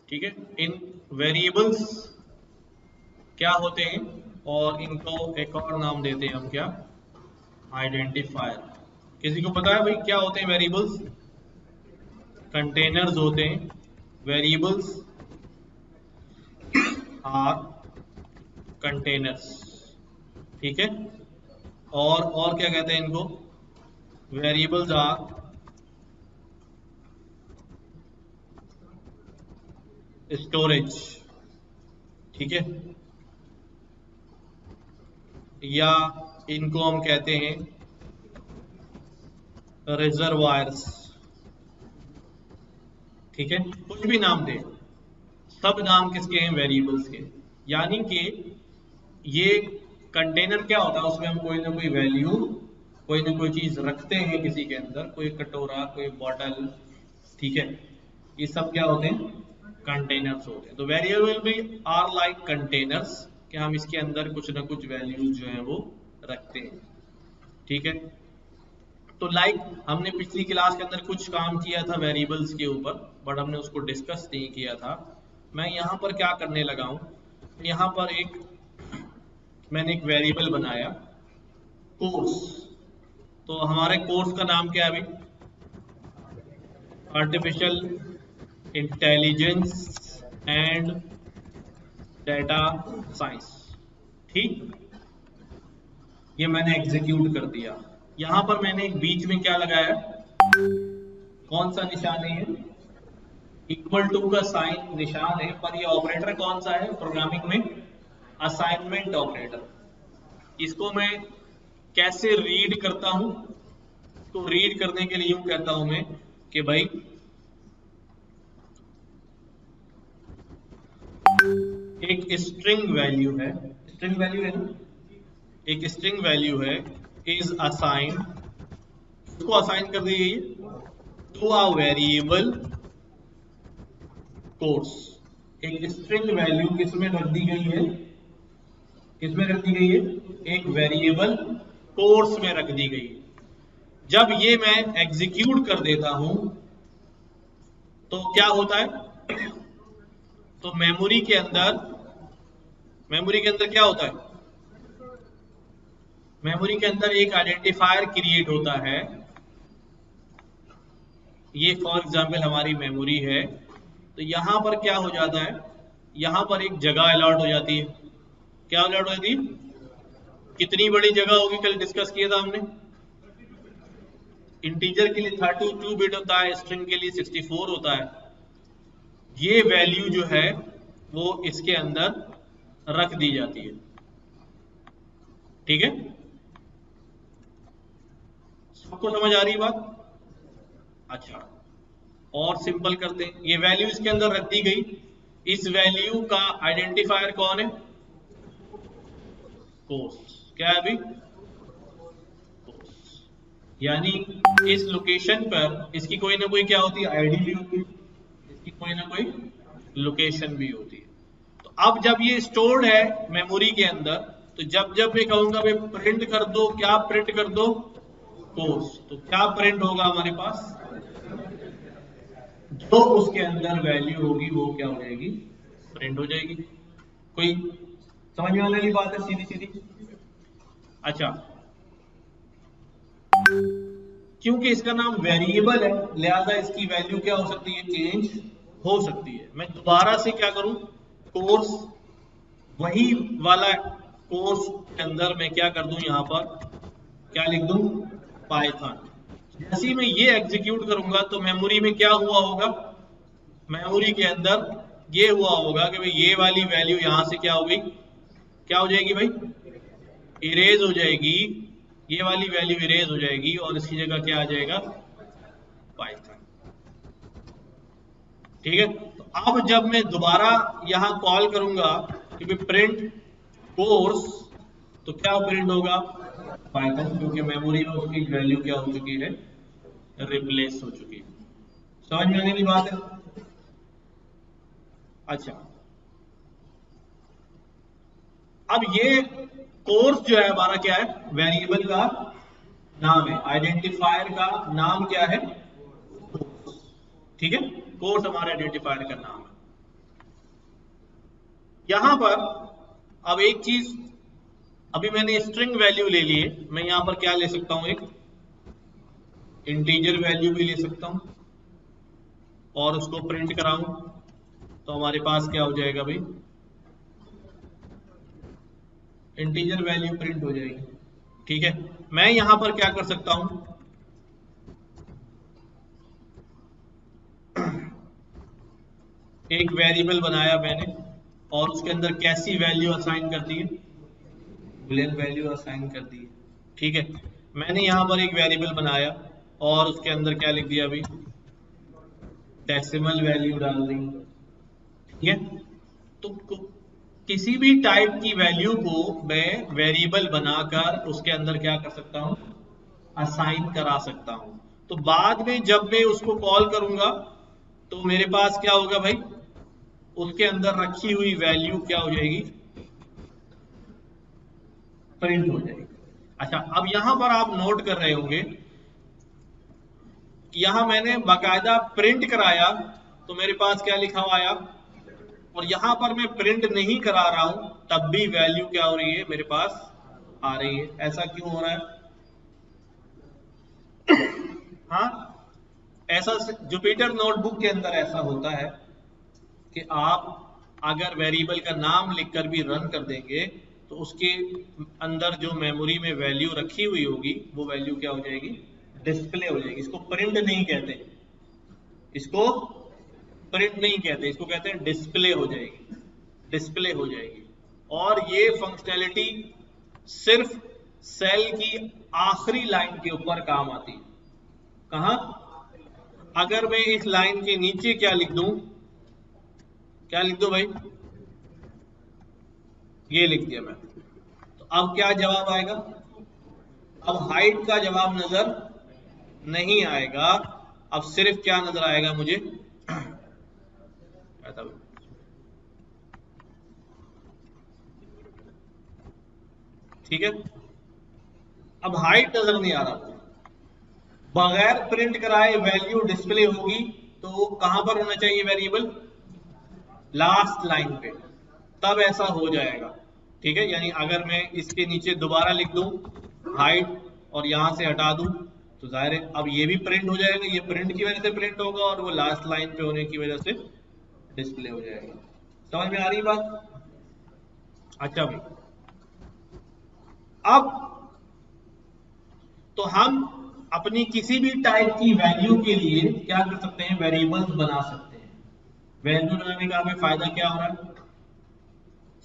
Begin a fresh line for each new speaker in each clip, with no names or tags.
ठीक है। इन वेरिएबल्स क्या होते हैं और इनको एक और नाम देते हैं हम, क्या, आइडेंटिफायर। किसी को पता है भाई क्या होते हैं वेरिएबल्स? कंटेनर्स होते हैं। वेरिएबल्स आर कंटेनर्स, ठीक है। और क्या कहते हैं इनको? वेरिएबल्स आर स्टोरेज, ठीक है। या इनको हम कहते हैं रिजर्वायर्स, ठीक है। कुछ भी नाम दे, सब नाम किसके हैं? वेरिएबल्स के। यानी कि ये कंटेनर क्या होता है, उसमें हम कोई ना कोई वैल्यू, कोई ना कोई चीज रखते हैं किसी के अंदर, कोई कटोरा, कोई बॉटल, ठीक है। ये सब क्या होते हैं? कंटेनर्स होते हैं। तो वेरिएबल भी आर लाइक कंटेनर्स, कि हम इसके अंदर कुछ ना कुछ वैल्यूज जो है वो रखते हैं, ठीक है। तो हमने पिछली क्लास के अंदर कुछ काम किया था वेरिएबल्स के ऊपर, बट हमने उसको डिस्कस नहीं किया था। मैं यहाँ पर क्या करने लगा हूँ, यहाँ पर मैंने एक वेरिएबल बनाया, कोर्स। तो हमारे कोर्स का नाम क्या है अभी? Artificial intelligence and data science, ठीक। ये मैंने एग्जीक्यूट कर दिया। यहां पर मैंने एक बीच में क्या लगाया? कौन सा निशान है ये? इक्वल टू का साइन निशान है, पर ये ऑपरेटर कौन सा है प्रोग्रामिंग में? Assignment operator. इसको मैं कैसे रीड करता हूं? तो रीड करने के लिए यूं कहता हूं मैं कि भाई एक स्ट्रिंग वैल्यू है, स्ट्रिंग वैल्यू है ना, एक स्ट्रिंग वैल्यू है, इज असाइन, उसको असाइन कर दी गई टू अ वेरिएबल कोर्स। एक स्ट्रिंग वैल्यू किसमें रख दी गई है? किसमें रख दी गई है? एक वेरिएबल कोर्स में रख दी गई है। जब ये मैं एग्जीक्यूट कर देता हूं तो क्या होता है? तो मेमोरी के अंदर क्या होता है? मेमोरी के अंदर एक आइडेंटिफायर क्रिएट होता है। ये फॉर एग्जांपल हमारी मेमोरी है। तो यहां पर क्या हो जाता है? यहां पर एक जगह अलॉट हो जाती है। क्या अलॉट हो जाती है? कितनी बड़ी जगह होगी? कल डिस्कस किया था हमने। इंटीजर के लिए 32 बिट होता है, स्ट्रिंग के लिए 64 होता है। ये वैल्यू जो है वो इसके अंदर रख दी जाती है, ठीक है। सबको समझ आ रही बात? अच्छा, और सिंपल करते हैं। ये वैल्यू इसके अंदर रख दी गई। इस वैल्यू का आइडेंटिफायर कौन है? कोर्स। क्या है अभी? कोर्स। यानी इस लोकेशन पर इसकी कोई ना कोई क्या होती है? आईडी भी होती है, इसकी कोई ना कोई लोकेशन भी होती है। तो अब जब ये स्टोर्ड है मेमोरी के अंदर, तो जब जब मैं कहूंगा भाई प्रिंट कर दो, क्या प्रिंट कर दो? कोर्स। तो क्या प्रिंट होगा हमारे पास? जो उसके अंदर वैल्यू होगी वो क्या हो जाएगी? प्रिंट हो जाएगी। कोई समझ में आने वाली बात है? सीधी सीधी। अच्छा, क्योंकि इसका नाम वेरिएबल है, लिहाजा इसकी वैल्यू क्या हो सकती है? चेंज हो सकती है। मैं दोबारा से क्या करूं? कोर्स, वही वाला कोर्स के अंदर मैं क्या कर दूं? यहां पर क्या लिख दूं? पाइथन। जैसे ही मैं ये एग्जीक्यूट करूंगा तो मेमोरी में क्या हुआ होगा? मेमोरी के अंदर ये हुआ होगा कि भाई ये वाली वैल्यू यहां से क्या हो गई? क्या हो जाएगी भाई? इरेज हो जाएगी। ये वाली वैल्यू इरेज हो जाएगी और इसकी जगह क्या आ जाएगा? पाइथन, ठीक है। तो अब जब मैं दोबारा यहां कॉल करूंगा कि प्रिंट कोर्स, तो क्या प्रिंट होगा? पाइथन, क्योंकि मेमोरी में उसकी वैल्यू क्या हो चुकी है? रिप्लेस हो चुकी है। समझ में आने की बात है? अच्छा, अब ये कोर्स जो है हमारा क्या है? वेरिएबल का नाम है। आइडेंटिफायर का नाम क्या है? कोर्स, ठीक है। कोर्स हमारे आइडेंटिफायर का नाम है। यहां पर अब एक चीज, अभी मैंने स्ट्रिंग वैल्यू ले ली है, मैं यहां पर क्या ले सकता हूं, एक इंटीजर वैल्यू भी ले सकता हूं और उसको प्रिंट कराऊं, तो हमारे पास क्या हो जाएगा भाई, इंटीजर वैल्यू प्रिंट हो जाएगी। ठीक है, मैं यहां पर क्या कर सकता हूं, एक वेरिएबल बनाया मैंने और उसके अंदर कैसी वैल्यू असाइन कर दी है, बुलियन वैल्यू असाइन कर दी है। ठीक है, मैंने यहां पर एक वेरिएबल बनाया और उसके अंदर क्या लिख दिया अभी, डेसिमल वैल्यू डाल दी। ठीक है, तो किसी भी टाइप की वैल्यू को मैं वेरिएबल बनाकर उसके अंदर क्या कर सकता हूं, असाइन करा सकता हूं। तो बाद में जब मैं उसको कॉल करूंगा तो मेरे पास क्या होगा भाई, उसके अंदर रखी हुई वैल्यू क्या हो जाएगी, प्रिंट हो जाएगी। अच्छा, अब यहां पर आप नोट कर रहे होंगे कि यहां मैंने बाकायदा प्रिंट कराया तो मेरे पास क्या लिखा हुआ आया, और यहां पर मैं प्रिंट नहीं करा रहा हूं तब भी वैल्यू क्या हो रही है, मेरे पास आ रही है। ऐसा क्यों हो रहा है? हाँ, ऐसा जुपिटर नोटबुक के अंदर ऐसा होता है कि आप अगर वेरिएबल का नाम लिखकर भी रन कर देंगे तो उसके अंदर जो मेमोरी में वैल्यू रखी हुई होगी वो वैल्यू क्या हो जाएगी, डिस्प्ले हो जाएगी। इसको प्रिंट नहीं कहते, इसको प्रिंट नहीं कहते, इसको कहते हैं डिस्प्ले हो जाएगी, डिस्प्ले हो जाएगी। और ये फंक्शनैलिटी सिर्फ सेल की आखिरी लाइन के ऊपर काम आती है। कहां? अगर मैं इस लाइन के नीचे क्या लिख दूं, क्या लिख दूं भाई, ये लिख दिया मैं, तो अब क्या जवाब आएगा, अब हाइट का जवाब नजर नहीं आएगा, अब सिर्फ क्या नजर आएगा मुझे, ठीक है, अब हाइट नजर नहीं आ रहा, बगैर प्रिंट कराए वैल्यू डिस्प्ले होगी तो कहां पर होना चाहिए वेरिएबल, लास्ट लाइन पे, तब ऐसा हो जाएगा। ठीक है, यानी अगर मैं इसके नीचे दोबारा लिख दूं हाइट और यहां से हटा दूं तो जाहिर है अब ये भी प्रिंट हो जाएगा, ये प्रिंट की वजह से प्रिंट होगा और वो लास्ट लाइन पे होने की वजह से डिस्प्ले हो जाएगा। समझ में आ रही बात? अच्छा भाई, अब तो हम अपनी किसी भी टाइप की वैल्यू के लिए क्या कर सकते हैं, वेरिएबल्स बना सकते हैं। वैल्यू बनाने का हमें फायदा क्या हो रहा है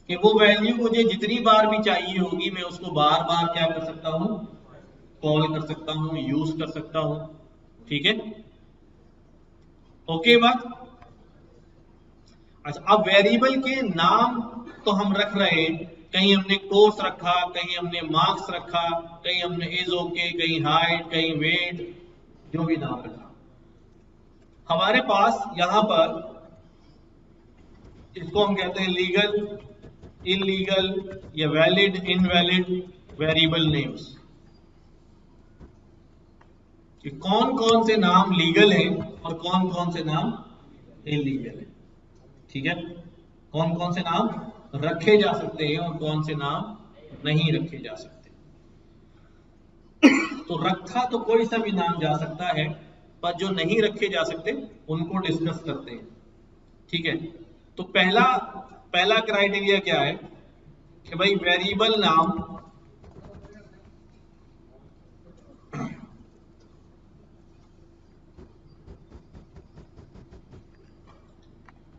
कि वो वैल्यू मुझे जितनी बार भी चाहिए होगी मैं उसको बार बार क्या कर सकता हूं, कॉल कर सकता हूं, यूज कर सकता हूं। ठीक है, ओके बात। अच्छा, अब वेरिएबल के नाम तो हम रख रहे हैं, कहीं हमने कोर्स रखा, कहीं हमने मार्क्स रखा, कहीं हमने इज ओके, कहीं हाइट, कहीं वेट, जो भी नाम रखा। हमारे पास यहां पर इसको हम कहते हैं लीगल, इलीगल या वैलिड, इनवैलिड वेरिएबल नेम्स, कि कौन कौन से नाम लीगल हैं और कौन कौन से नाम इलीगल हैं। ठीक है, कौन कौन से नाम रखे जा सकते हैं और कौन से नाम नहीं रखे जा सकते। तो रखा तो कोई सा भी नाम जा सकता है, पर जो नहीं रखे जा सकते उनको डिस्कस करते हैं। ठीक है, तो पहला पहला क्राइटेरिया क्या है कि भाई वेरिएबल नाम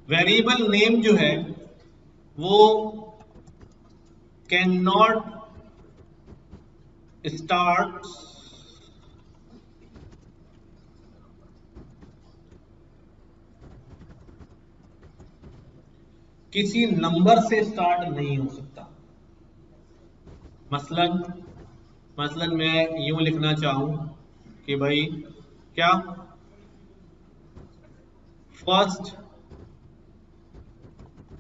वेरिएबल नेम जो है वो कैन नॉट स्टार्ट किसी नंबर से स्टार्ट नहीं हो सकता। मसलन मसलन मैं यूं लिखना चाहूं कि भाई क्या, फर्स्ट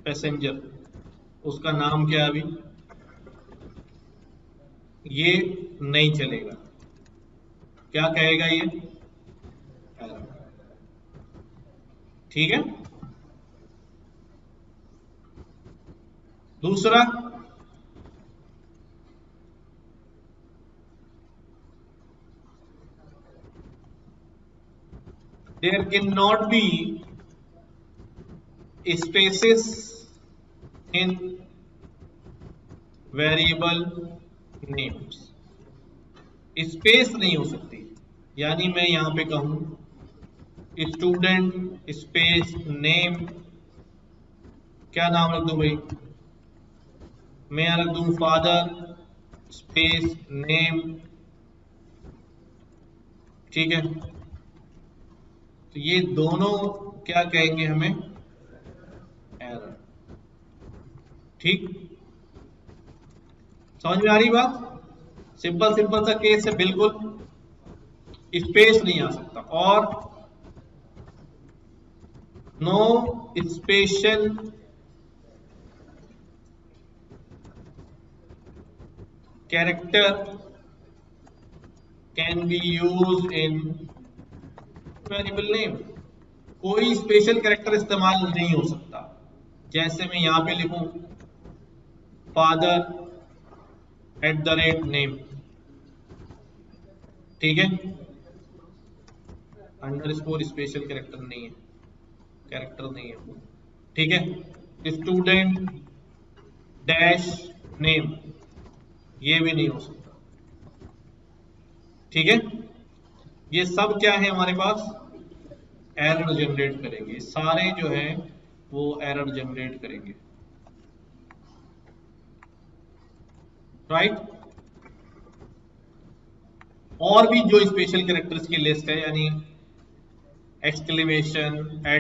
पैसेंजर, उसका नाम क्या है अभी, ये नहीं चलेगा। क्या कहेगा ये, ठीक है। दूसरा, there cannot be spaces in variable names। Space नहीं हो सकती, यानी मैं यहां पे कहूं स्टूडेंट स्पेस नेम, क्या नाम रख दूं भाई, मैं यहां रख दूं फादर स्पेस नेम, ठीक है। तो ये दोनों क्या कहेंगे हमें, एरर। ठीक, समझ में आ रही बात? सिंपल सिंपल सा केस है, बिल्कुल स्पेस नहीं आ सकता, और no special character can be used in variable name. कोई स्पेशल कैरेक्टर इस्तेमाल नहीं हो सकता। जैसे मैं यहां पे लिखूं father@name, ठीक है, अंडरस्कोर स्पेशल कैरेक्टर नहीं है, कैरेक्टर नहीं है वो, ठीक है। स्टूडेंट डैश नेम, ये भी नहीं हो सकता, ठीक है। ये सब क्या है हमारे पास, एरर जनरेट करेंगे, सारे जो है वो एरर जनरेट करेंगे, राइट। और भी जो स्पेशल कैरेक्टर्स की लिस्ट है, यानी exclamation, @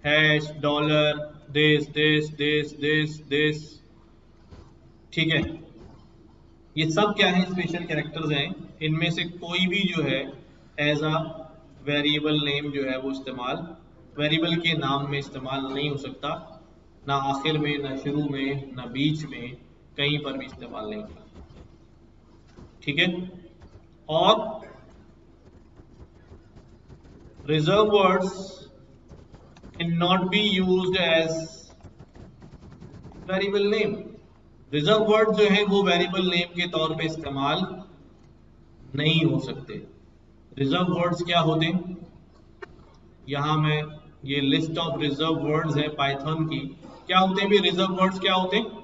hash, dollar, this this this this this, ठीक है, ये सब क्या है, स्पेशल कैरेक्टर्स हैं। इनमें से कोई भी जो है एज अ वेरिएबल नेम जो है वो इस्तेमाल, वेरिएबल के नाम में इस्तेमाल नहीं हो सकता, ना आखिर में, ना शुरू में, ना बीच में, कहीं पर भी इस्तेमाल नहीं होता, ठीक है। और reserve words cannot be used as variable name. Reserve word जो है वो वेरिएबल नेम के तौर पे इस्तेमाल नहीं हो सकते। रिजर्व वर्ड्स क्या होते हैं, यहां मैं ये लिस्ट ऑफ रिजर्व वर्ड्स है पाइथन की, क्या होते हैं भी रिजर्व वर्ड्स, क्या होते हैं,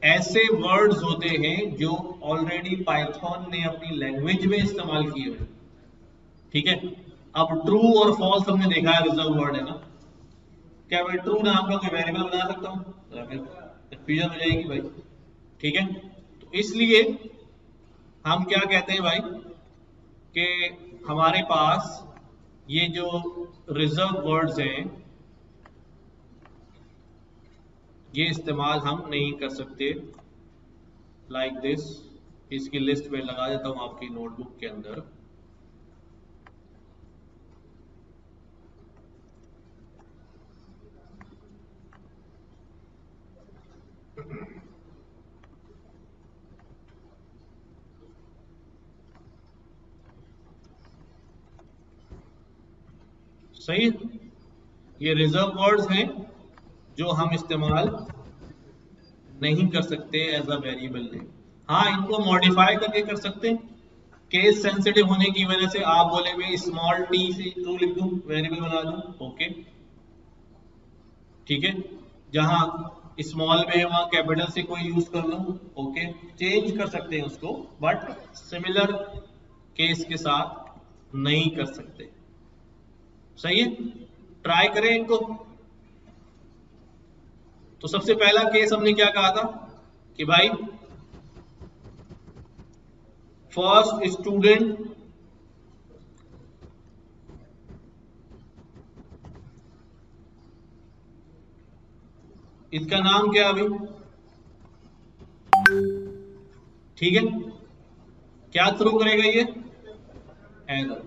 ऐसे वर्ड्स होते हैं जो ऑलरेडी पाइथन ने अपनी लैंग्वेज में इस्तेमाल किए हुए, ठीक है। अब ट्रू और फॉल्स हमने देखा है, रिजर्व वर्ड है ना, क्या मैं ट्रू नाम का कोई वेरिएबल बना सकता हूँ, कंफ्यूजन हो जाएगी भाई, ठीक है। तो इसलिए हम क्या कहते हैं भाई कि हमारे पास ये जो रिजर्व वर्ड्स हैं ये इस्तेमाल हम नहीं कर सकते, लाइक दिस। इसकी लिस्ट में लगा देता हूं आपकी नोटबुक के अंदर, सही। ये रिजर्व वर्ड्स हैं जो हम इस्तेमाल नहीं कर सकते एज अ वेरिएबल नेम। हाँ, इनको मॉडिफाई करके कर सकते हैं, केस सेंसिटिव होने की वजह से आप बोले मैं स्मॉल टी से ट्रू लिख दूं, वेरिएबल बना दूं, ओके, ठीक है। जहां स्मॉल में वहां कैपिटल से कोई यूज कर लूं, ओके, चेंज कर सकते हैं उसको, बट सिमिलर केस के साथ नहीं कर सकते, सही है। ट्राई करें इनको। तो सबसे पहला केस हमने क्या कहा था कि भाई फर्स्ट स्टूडेंट इसका नाम क्या है अभी, ठीक है, क्या थ्रो करेगा ये, एरर,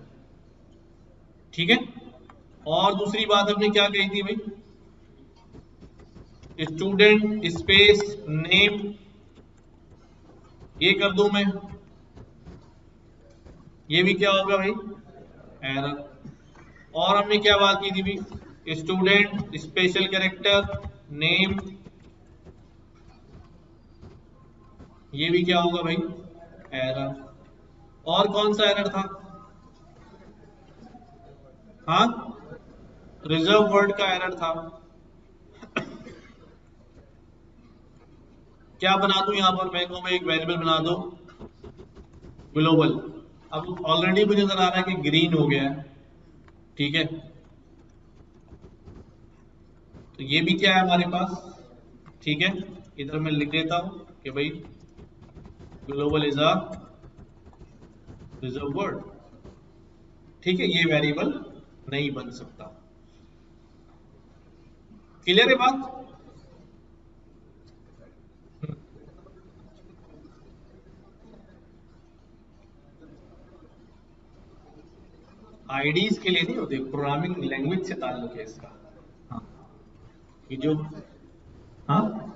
ठीक है। और दूसरी बात हमने क्या कही थी भाई, स्टूडेंट स्पेस नेम, ये कर दूं मैं, ये भी क्या होगा भाई, एरर। और हमने क्या बात की थी भाई, स्टूडेंट स्पेशल कैरेक्टर नेम ये भी क्या होगा भाई, एरर। और कौन सा एरर था, हाँ, रिजर्व वर्ड का एरर था। क्या बना दूं यहां पर, मैं कहूँ एक वेरिएबल बना दो ग्लोबल। अब ऑलरेडी मुझे नजर आ रहा है कि ग्रीन हो गया है, ठीक है। तो ये भी क्या है हमारे पास, ठीक है। इधर मैं लिख देता हूं कि भाई global is a reserve word, ठीक है। ये वेरिएबल नहीं बन सकता। क्लियर है बात। आईडीज के लिए नहीं होते, प्रोग्रामिंग लैंग्वेज से ताल्लुक है इसका। हाँ, ये जो, हाँ,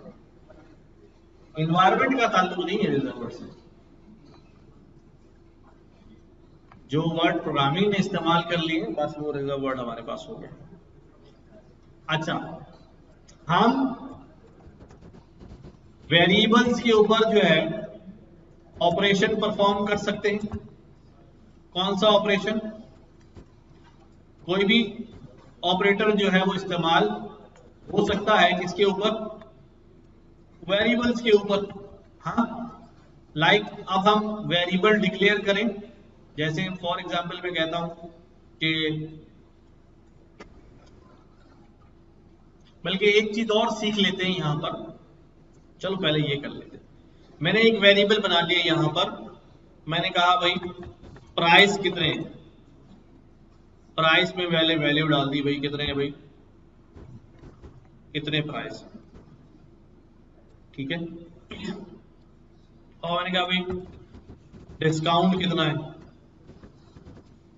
इन्वायरमेंट का ताल्लुक नहीं है रिजर्व वर्ड से। जो वर्ड प्रोग्रामिंग ने इस्तेमाल कर लिए बस वो रिजर्व वर्ड हमारे पास हो गया। अच्छा, हम वेरिएबल्स के ऊपर जो है ऑपरेशन परफॉर्म कर सकते हैं। कौन सा ऑपरेशन, कोई भी ऑपरेटर जो है वो इस्तेमाल हो सकता है किसके ऊपर, वेरिएबल्स के ऊपर। हाँ, लाइक अब हम वेरिएबल डिक्लेयर करें, जैसे फॉर एग्जांपल मैं कहता हूं कि, बल्कि एक चीज और सीख लेते हैं यहां पर, चलो पहले ये कर लेते हैं। मैंने एक वेरिएबल बना लिया यहां पर, मैंने कहा भाई प्राइस कितने हैं, प्राइस में पहले वैल्यू डाल दी भाई कितने हैं भाई, कितने प्राइस, ठीक है। और मैंने कहा भाई डिस्काउंट कितना है,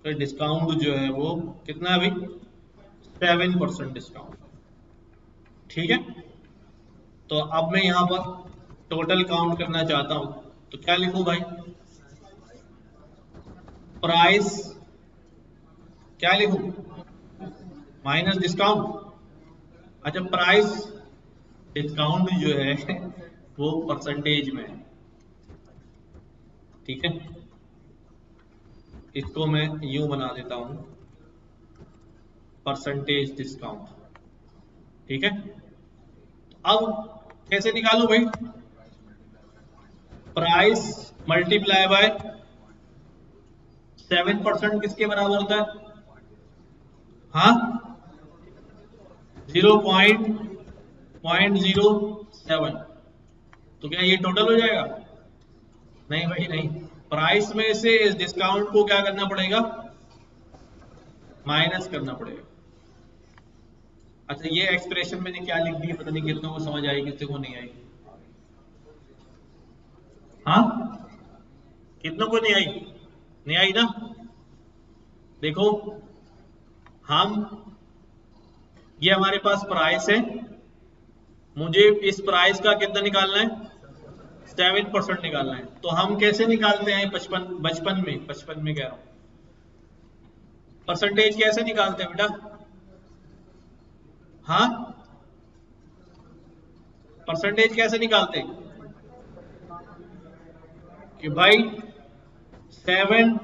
तो डिस्काउंट जो है वो कितना है भाई, 7% डिस्काउंट, ठीक है। तो अब मैं यहां पर टोटल काउंट करना चाहता हूं, तो क्या लिखूं भाई, प्राइस, क्या लिखूं, माइनस डिस्काउंट। अच्छा, प्राइस डिस्काउंट जो है वो परसेंटेज में है, ठीक है। इसको मैं यूं बना देता हूं, परसेंटेज डिस्काउंट, ठीक है। अब कैसे निकालू भाई, प्राइस मल्टीप्लाई बाय 7% किसके बराबर होता है, हाँ, 0.07। तो क्या ये टोटल हो जाएगा, नहीं भाई नहीं, प्राइस में से इस डिस्काउंट को क्या करना पड़ेगा, माइनस करना पड़ेगा। अच्छा, ये एक्सप्रेशन मैंने क्या लिख दी, पता नहीं कितनों को समझ आई कितने को नहीं आई, हाँ, कितनों को नहीं आई, नहीं आई ना। देखो, हम, ये हमारे पास प्राइस है, मुझे इस प्राइस का कितना निकालना है, 7% निकालना है। तो हम कैसे निकालते हैं, बचपन में कह रहा हूं, परसेंटेज कैसे निकालते हैं बेटा, हाँ, परसेंटेज कैसे निकालते हैं कि भाई 7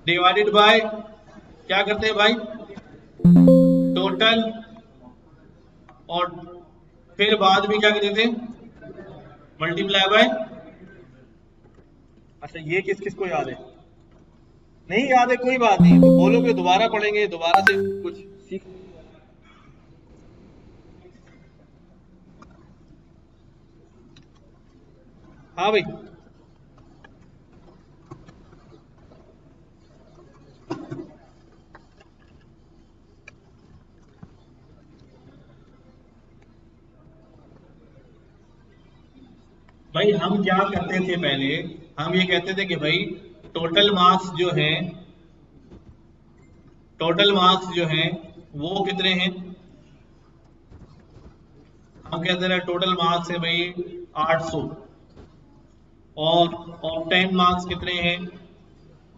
डिवाइडेड बाय, क्या करते हैं भाई, टोटल, और फिर बाद में क्या करते थे, मल्टीप्लाई बाय। अच्छा, ये किस किस को याद है, नहीं याद है कोई बात नहीं, तो बोलोगे दोबारा पढ़ेंगे, दोबारा से कुछ सीख। हाँ भाई, भाई हम क्या करते थे पहले, हम ये कहते थे कि भाई टोटल मार्क्स जो है, टोटल मार्क्स जो हैं वो कितने हैं, हम कहते रहे टोटल मार्क्स है भाई 800, और ऑब्टेन मार्क्स कितने हैं,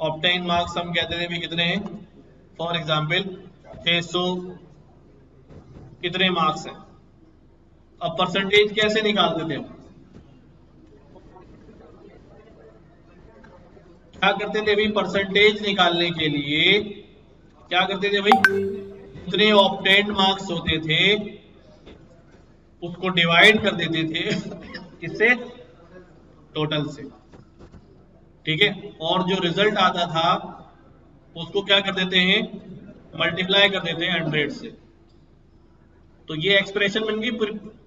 ऑब्टेन मार्क्स हम कहते थे भी कितने हैं, फॉर एग्जांपल 600 कितने मार्क्स हैं। अब परसेंटेज कैसे निकालते थे, क्या करते थे भाई, परसेंटेज निकालने के लिए क्या करते थे भाई, जितने ऑब्टेन्ड मार्क्स होते थे उसको डिवाइड कर देते थे किससे, टोटल से। ठीक है, और जो रिजल्ट आता था उसको क्या कर देते हैं, मल्टीप्लाई कर देते हैं 100 से। तो ये एक्सप्रेशन बन गई,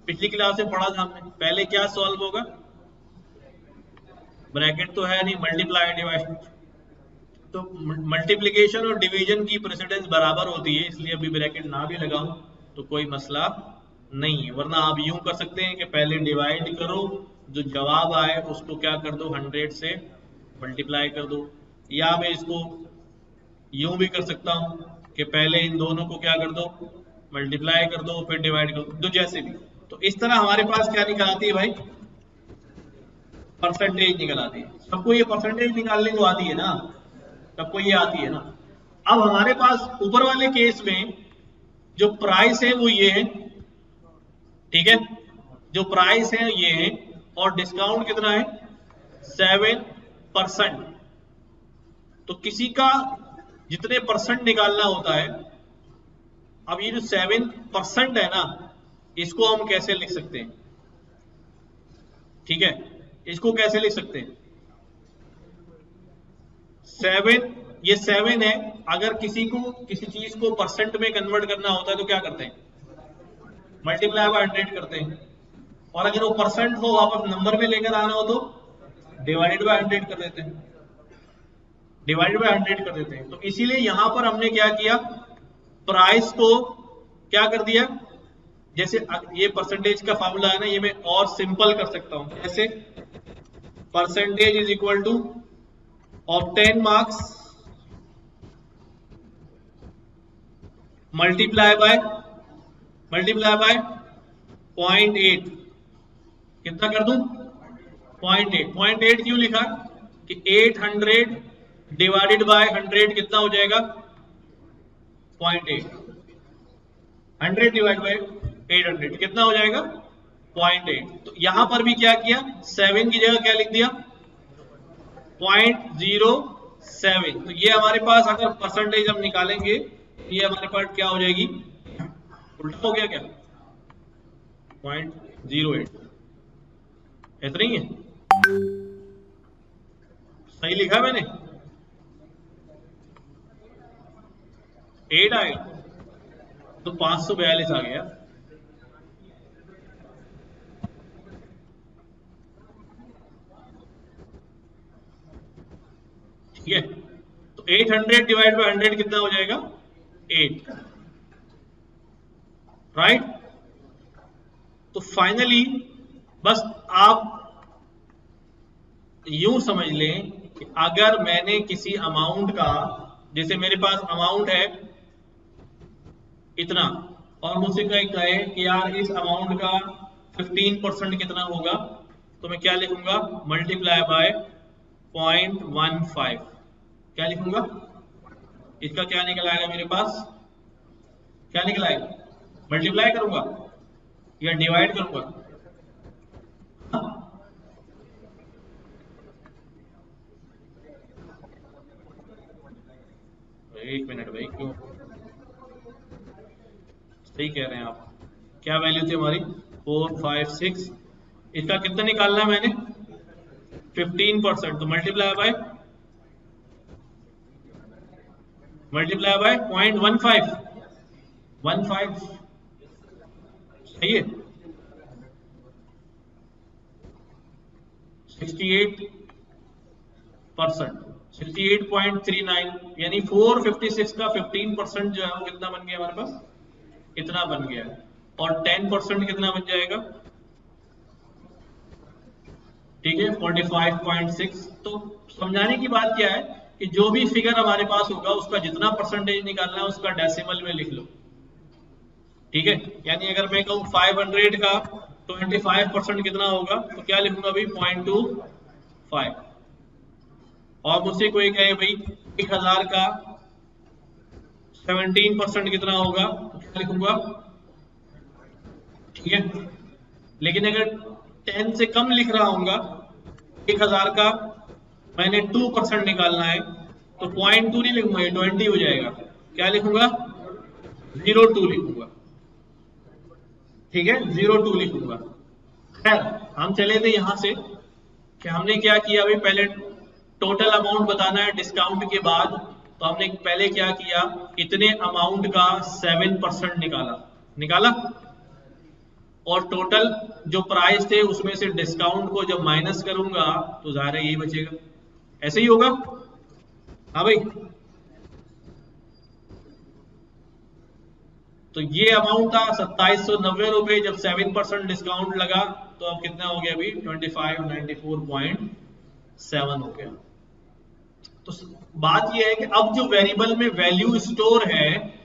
पिछली क्लास में पढ़ा था हमने। पहले क्या सॉल्व होगा, ब्रैकेट तो है नहीं, मल्टीप्लाई डिवाइड, तो मल्टीप्लिकेशन और डिवीजन की प्रेसिडेंस बराबर होती है, इसलिए अभी ब्रैकेट ना भी लगाऊं तो कोई मसला नहीं है। वरना आप यूं कर सकते हैं कि पहले डिवाइड करो, जो जवाब आए उसको क्या कर दो, 100 से मल्टीप्लाई कर दो। या मैं इसको यूं भी कर सकता हूं कि पहले इन दोनों को क्या कर दो, मल्टीप्लाई कर दो, फिर डिवाइड कर दो, जो जैसे भी। तो इस तरह हमारे पास क्या निकल आती है भाई, परसेंटेज निकल आती है। सबको ये परसेंटेज निकालने को आती है ना, सबको ये आती है ना। अब हमारे पास ऊपर वाले केस में जो प्राइस है वो ये है, ठीक है, जो प्राइस है ये है, और डिस्काउंट कितना है, 7%। तो किसी का जितने परसेंट निकालना होता है, अब ये जो 7% है ना, इसको हम कैसे लिख सकते हैं, ठीक है, इसको कैसे लिख सकते हैं, 7, ये 7 है। अगर किसी को किसी चीज को परसेंट में कन्वर्ट करना होता है तो क्या करते हैं, मल्टीप्लाई बाय 100 करते हैं। और अगर वो परसेंट हो वापस नंबर में लेकर आना हो तो डिवाइडेड बाय 100 कर देते हैं, डिवाइडेड बाय 100 कर देते हैं। तो इसीलिए यहां पर हमने क्या किया, प्राइस को क्या कर दिया, जैसे ये परसेंटेज का फॉर्मूला है ना, ये मैं और सिंपल कर सकता हूं, कैसे, percentage is equal to obtain marks multiply by 0.8। कितना कर दूं, 0.8। 0.8 क्यों लिखा कि 800 डिवाइडेड बाय 100 कितना हो जाएगा, 0.8। 100 डिवाइड बाय 800 कितना हो जाएगा, 0.8। तो यहां पर भी क्या किया, 7 की जगह क्या लिख दिया, 0.07। तो ये हमारे पास अगर परसेंटेज हम निकालेंगे, ये हमारे पास क्या हो जाएगी, उल्टा हो गया क्या, 0.08। इतना ही है, सही लिखा मैंने, 8 आएगा तो 542 आ गया। ठीक है, तो 800 डिवाइड बाय 100 कितना हो जाएगा, 8, राइट। तो फाइनली बस आप यूं समझ लें कि अगर मैंने किसी अमाउंट का, जैसे मेरे पास अमाउंट है इतना, और मुझसे कहे कि यार इस अमाउंट का 15% कितना होगा, तो मैं क्या लिखूंगा, मल्टीप्लाई बाय 0.15। क्या लिखूंगा, इसका क्या निकल आएगा मेरे पास, क्या निकल आएगा, मल्टीप्लाई करूंगा या डिवाइड करूंगा, एक मिनट भाई, क्यों, सही कह रहे हैं आप। क्या वैल्यू थी हमारी, 4, 5, 6, इसका कितना निकालना है मैंने, 15%। तो मल्टीप्लाई बाय 0.15 सही है, 68%, 68.39, यानी 456 का 15% जो है वो कितना बन गया हमारे पास, इतना बन गया। और 10% कितना बन जाएगा, ठीक है, 45.6। तो समझाने की बात क्या है कि जो भी फिगर हमारे पास होगा उसका जितना परसेंटेज निकालना है उसका डेसिमल में लिख लो, ठीक है। यानी अगर मैं कहूँ 500 का 25% कितना होगा, तो क्या लिखूंगा भाई, 0.25। और मुझसे कोई कहे भाई 1000 का 17% कितना होगा, तो क्या लिखूंगा, ठीक है। लेकिन अगर 10 से कम लिख रहा हूंगा, 1000 का मैंने 2% निकालना है तो 0.2 नहीं लिखूंगा, 20 हो जाएगा। क्या लिखूंगा? 0.2 लिखूंगा, ठीक है, 0.2 लिखूंगा। खैर हम चले थे यहां से कि हमने क्या किया भाई, पहले टोटल अमाउंट बताना है डिस्काउंट के बाद, तो हमने पहले क्या किया, इतने अमाउंट का 7% निकाला निकाला, और टोटल जो प्राइस थे उसमें से डिस्काउंट को जब माइनस करूंगा तो ज़ाहिर है यही बचेगा, ऐसे ही होगा। हाँ भाई, तो ये अमाउंट था 2790 रुपए, जब 7% डिस्काउंट लगा तो अब कितना हो गया अभी, 2594.7 हो गया। तो बात ये है कि अब जो वेरिएबल में वैल्यू स्टोर है,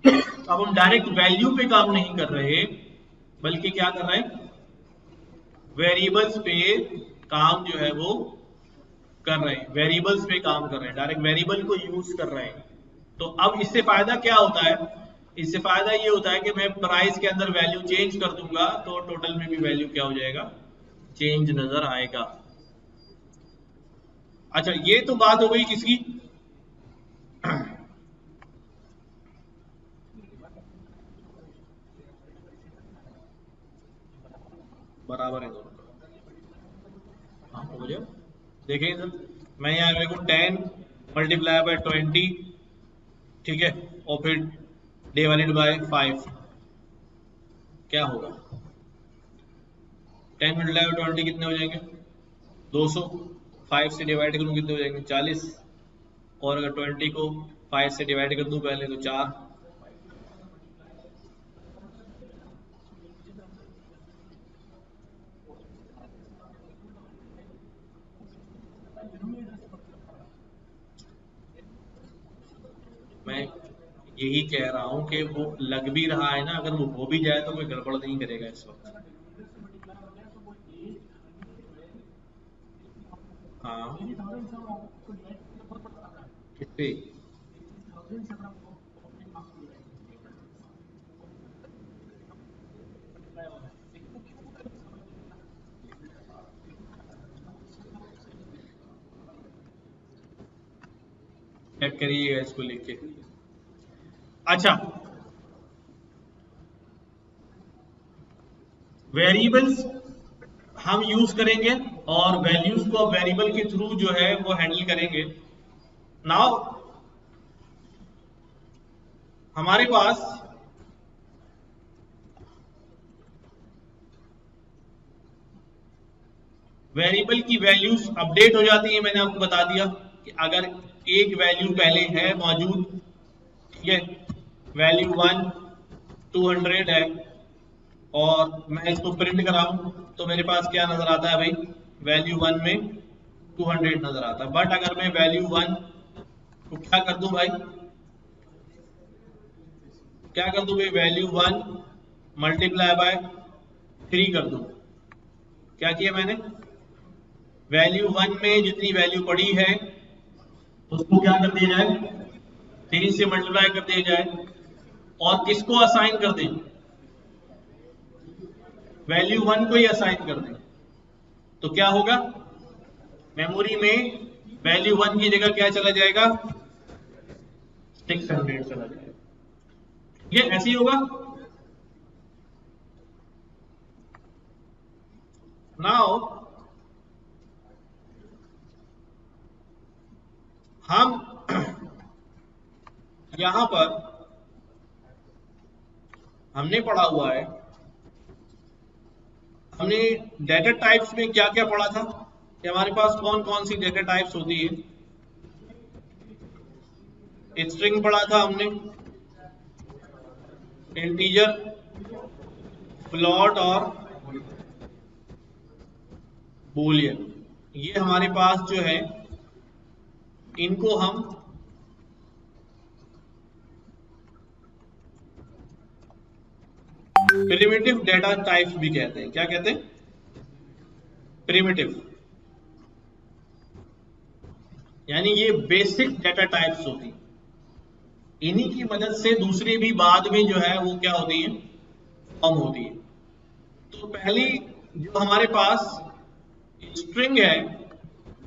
अब हम डायरेक्ट वैल्यू पे काम नहीं कर रहे, बल्कि क्या कर रहे हैं, वेरिएबल्स पे काम जो है वो कर रहे हैं, वेरिएबल्स पे काम कर रहे हैं, डायरेक्ट वेरिएबल को यूज कर रहे हैं। तो अब इससे फायदा क्या होता है, इससे फायदा ये होता है कि मैं प्राइस के अंदर वैल्यू चेंज कर दूंगा तो टोटल में भी वैल्यू क्या हो जाएगा, चेंज नजर आएगा। अच्छा, ये तो बात हो गई किसकी, बराबर है दोनों। हाँ हो जाए, देखिए सर, मैं यहाँ मेरे को 10 मल्टीप्लाई बाय 20, ठीक है, और फिर डिवाइडेड बाय 5, क्या होगा, 10 मल्टीप्लाई बाय 20 कितने हो जाएंगे, 200, 5 से डिवाइड करूँ कितने हो जाएंगे, 40, और अगर 20 को 5 से डिवाइड कर दूं पहले तो 4। मैं यही कह रहा हूं कि वो लग भी रहा है ना, अगर वो हो भी जाए तो कोई गड़बड़ नहीं करेगा इस वक्त। हाँ कितने, चेक करिएगा इसको लिख के। अच्छा, वेरिएबल्स हम यूज करेंगे और वैल्यूज को वेरिएबल के थ्रू जो है वो हैंडल करेंगे। नाउ हमारे पास वेरिएबल की वैल्यूज अपडेट हो जाती है, मैंने आपको बता दिया कि अगर एक वैल्यू पहले है मौजूद, ठीक है, वैल्यू 1 200 है, और मैं इसको प्रिंट कराऊं तो मेरे पास क्या नजर आता है भाई, वैल्यू 1 में 200 नजर आता है। बट अगर मैं वैल्यू 1 को क्या कर दूं भाई, क्या कर दूं भाई, वैल्यू 1 मल्टीप्लाई बाय 3 कर दूं। क्या किया मैंने, वैल्यू 1 में जितनी वैल्यू पड़ी है उसको क्या कर दिया जाए, 3 से मल्टीप्लाई कर दिया जाए, और किसको असाइन कर दें, वैल्यू 1 को ही असाइन कर दें। तो क्या होगा, मेमोरी में वैल्यू 1 की जगह क्या चला जाएगा, 600 चला जाएगा। ये ऐसे ही होगा। नाउ हम यहां पर हमने पढ़ा हुआ है, हमने डेटा टाइप्स में क्या क्या पढ़ा था कि हमारे पास कौन कौन सी डेटा टाइप्स होती है। स्ट्रिंग पढ़ा था हमने, इंटीजर, फ्लोट और बूलियन। ये हमारे पास जो है इनको हम प्रिमिटिव डेटा टाइप्स भी कहते हैं। क्या कहते हैं, प्रिमिटिव, यानी ये बेसिक डेटा टाइप्स होती, इन्हीं की मदद से दूसरी भी बाद में जो है वो क्या होती है, फॉर्म होती है। तो पहली जो हमारे पास स्ट्रिंग है,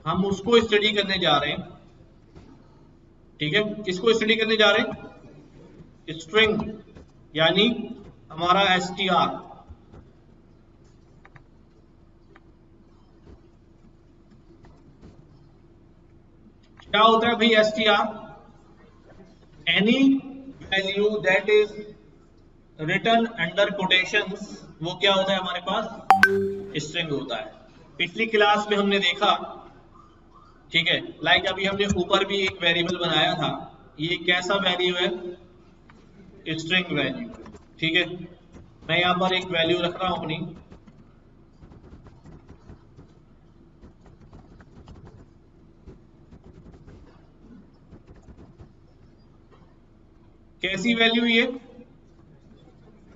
हम उसको स्टडी करने जा रहे हैं। ठीक है, किसको स्टडी करने जा रहे हैं? स्ट्रिंग, यानी हमारा str। क्या होता है भाई str? Any value that is return under quotations, वो क्या होता है हमारे पास? स्ट्रिंग होता है। पिछली क्लास में हमने देखा, ठीक है, लाइक अभी हमने ऊपर भी एक वेरिएबल बनाया था, ये कैसा वैल्यू है? String value. ठीक है, मैं यहां पर एक वैल्यू रख रहा हूं अपनी, कैसी वैल्यू ये?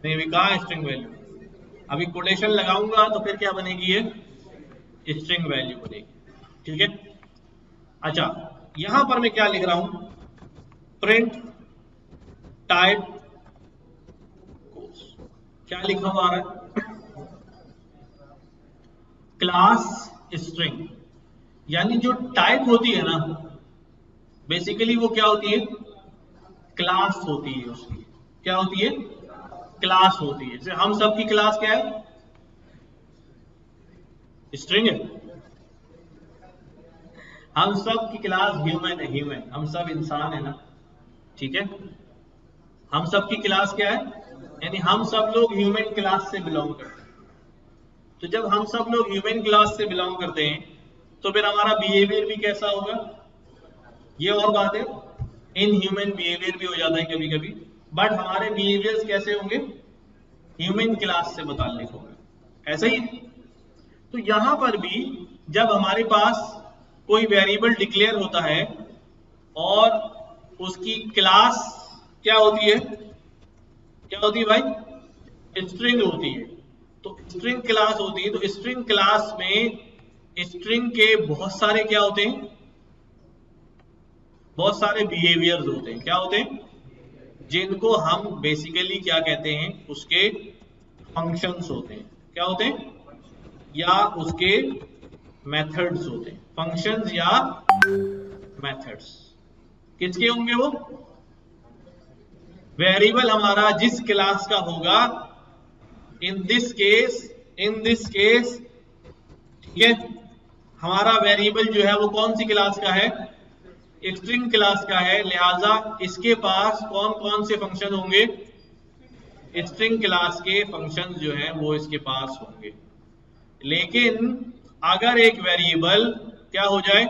नहीं भी कहा स्ट्रिंग वैल्यू, अभी कोटेशन लगाऊंगा तो फिर क्या बनेगी? ये स्ट्रिंग वैल्यू बनेगी। ठीक है, अच्छा यहां पर मैं क्या लिख रहा हूं? प्रिंट टाइप, क्या लिखा हुआ आ रहा है? क्लास स्ट्रिंग, यानी जो टाइप होती है ना, बेसिकली वो क्या होती है? क्लास होती है उसकी। क्या होती है? क्लास होती है। जैसे हम सब की क्लास क्या है? स्ट्रिंग है। हम सब की क्लास ह्यूमन है, ह्यूमन, हम सब इंसान है ना। ठीक है, हम सब की क्लास क्या है? यानी हम सब लोग ह्यूमन क्लास से बिलोंग करते हैं। तो जब हम सब लोग ह्यूमन क्लास से बिलोंग करते हैं तो फिर हमारा बिहेवियर भी कैसा होगा? ये और बात है, इन ह्यूमन बिहेवियर भी हो जाता है कभी कभी, बट हमारे बिहेवियर्स कैसे होंगे? ह्यूमन क्लास से मुताल्लिक होंगे। ऐसा ही, तो यहां पर भी जब हमारे पास कोई वेरिएबल डिक्लेयर होता है और उसकी क्लास क्या होती है? क्या होती है भाई? स्ट्रिंग होती है। तो स्ट्रिंग क्लास होती है, तो स्ट्रिंग क्लास में स्ट्रिंग के बहुत सारे क्या होते हैं? बहुत सारे बिहेवियर्स होते हैं। क्या होते हैं? जिनको हम बेसिकली क्या कहते हैं? उसके फंक्शंस होते हैं। क्या होते हैं? या उसके मेथड्स होते हैं। फंक्शंस या मेथड्स किसके होंगे? वो वेरिएबल हमारा जिस क्लास का होगा, इन दिस केस, ठीक है, हमारा वेरिएबल जो है वो कौन सी क्लास का है? स्ट्रिंग क्लास का है। लिहाजा इसके पास कौन कौन से फंक्शन होंगे? स्ट्रिंग क्लास के फंक्शन जो है वो इसके पास होंगे। लेकिन अगर एक वेरिएबल क्या हो जाए?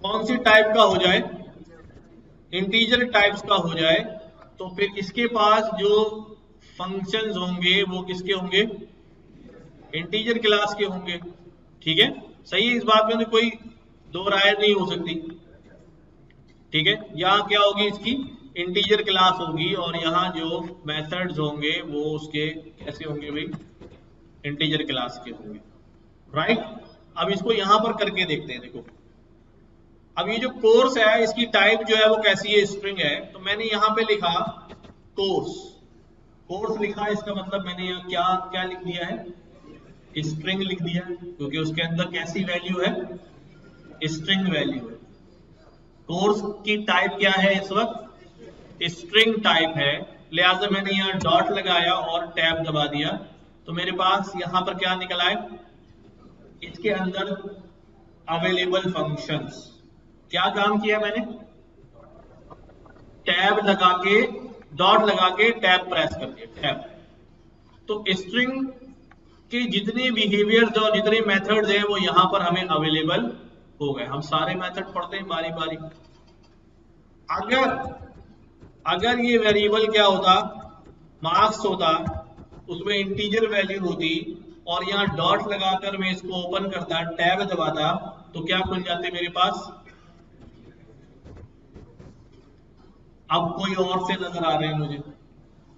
कौन सी टाइप का हो जाए? इंटीजर टाइप्स का हो जाए, तो फिर इसके पास जो फंक्शंस होंगे वो किसके होंगे? इंटीजर क्लास के होंगे। ठीक है, सही है, इस बात में तो कोई दो राय नहीं हो सकती। ठीक है, यहाँ क्या होगी? इसकी इंटीजर क्लास होगी, और यहाँ जो मेथड्स होंगे वो उसके कैसे होंगे भाई? इंटीजर क्लास के होंगे। राइट, अब इसको यहां पर करके देखते हैं। देखो, अब ये जो कोर्स है इसकी टाइप जो है वो कैसी है? स्ट्रिंग है। तो मैंने यहां पे लिखा कोर्स, कोर्स लिखा, इसका मतलब मैंने यहाँ क्या क्या लिख दिया है? स्ट्रिंग लिख दिया, क्योंकि उसके अंदर कैसी वैल्यू है? स्ट्रिंग वैल्यू है। कोर्स की टाइप क्या है इस वक्त? स्ट्रिंग टाइप है। लिहाजा मैंने यहाँ डॉट लगाया और टैब दबा दिया, तो मेरे पास यहां पर क्या निकल आए? इसके अंदर अवेलेबल फंक्शंस। क्या काम किया मैंने? टैब लगा के, डॉट लगा के टैब प्रेस कर दिया, टैब। तो स्ट्रिंग के जितने बिहेवियर्स और जितने मेथड्स हैं वो यहां पर हमें अवेलेबल हो गए। हम सारे मेथड पढ़ते हैं बारी बारी। अगर ये वेरिएबल क्या होता? मार्क्स होता, उसमें इंटीजर वैल्यू होती, और यहाँ डॉट लगाकर मैं इसको ओपन करता, टैब दबाता, तो क्या खुल जाते मेरे पास? अब कोई और से नजर आ रहे हैं मुझे।